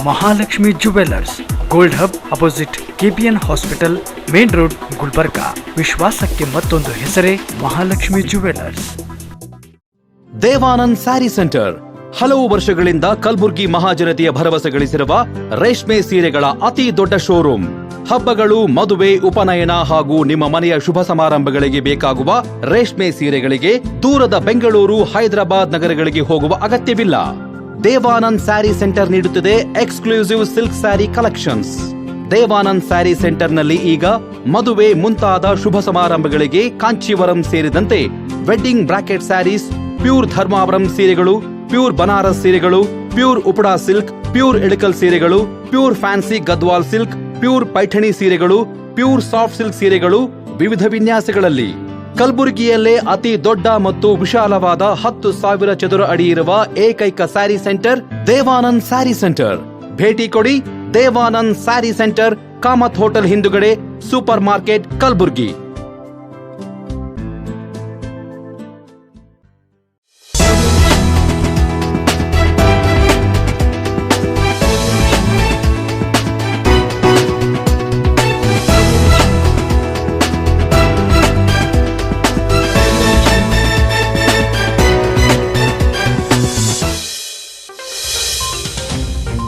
Mahalakshmi jewellers, gold hub opposite KPN hospital, main road, Gulbarga. ವಿಶ್ವಾಸಕ್ಕೆ ಮತ್ತೊಂದು ಹೆಸರೇ ಮಹಾಲಕ್ಷ್ಮಿ ಜುವೆಲ್ಲರ್ಸ್. ದೇವಾನಂದ್ ಸ್ಯಾರಿ ಸೆಂಟರ್ ಹಲವು ವರ್ಷಗಳಿಂದ ಕಲಬುರ್ಗಿ ಮಹಾಜನತೆಯ ಭರವಸೆ ಗಳಿಸಿರುವ ರೇಷ್ಮೆ ಸೀರೆಗಳ ಅತಿ ದೊಡ್ಡ ಶೋರೂಮ್. ಹಬ್ಬಗಳು, ಮದುವೆ, ಉಪನಯನ ಹಾಗೂ ನಿಮ್ಮ ಮನೆಯ ಶುಭ ಸಮಾರಂಭಗಳಿಗೆ ಬೇಕಾಗುವ ರೇಷ್ಮೆ ಸೀರೆಗಳಿಗೆ ದೂರದ ಬೆಂಗಳೂರು, ಹೈದರಾಬಾದ್ ನಗರಗಳಿಗೆ ಹೋಗುವ ಅಗತ್ಯವಿಲ್ಲ. ದೇವಾನಂದ್ ಸ್ಯಾರಿ ಸೆಂಟರ್ ನೀಡುತ್ತಿದೆ exclusive silk sari collections. Devanand sari ಸೆಂಟರ್ನಲ್ಲಿ ಈಗ ಮದುವೆ ಮುಂತಾದ ಶುಭ ಸಮಾರಂಭಗಳಿಗೆ ಕಾಂಚೀವರಂ ಸೇರಿದಂತೆ wedding brocade saris, pure Dharmavaram ಸೀರೆಗಳು, ಪ್ಯೂರ್ ಬನಾರಸ್ ಸೀರೆಗಳು, pure Uppada silk, pure Ilkal ಸೀರೆಗಳು, pure fancy Gadwal silk, pure Paithani ಸೀರೆಗಳು, ಪ್ಯೂರ್ ಸಾಫ್ಟ್ ಸಿಲ್ಕ್ ಸೀರೆಗಳು ವಿವಿಧ ವಿನ್ಯಾಸಗಳಲ್ಲಿ. ಕಲಬುರಗಿಯಲ್ಲೇ ಅತಿ ದೊಡ್ಡ ಮತ್ತು ವಿಶಾಲವಾದ 10,000 ಚದುರ ಅಡಿ ಇರುವ ಏಕೈಕ ಸ್ಯಾರಿ ಸೆಂಟರ್ ದೇವಾನಂದ್ ಸ್ಯಾರಿ ಸೆಂಟರ್. ಭೇಟಿ ಕೊಡಿ. ದೇವಾನಂದ್ ಸ್ಯಾರಿ ಸೆಂಟರ್, ಕಾಮತ್ ಹೋಟೆಲ್ ಹಿಂದುಗಡೆ, ಸೂಪರ್ ಮಾರ್ಕೆಟ್, ಕಲಬುರಗಿ.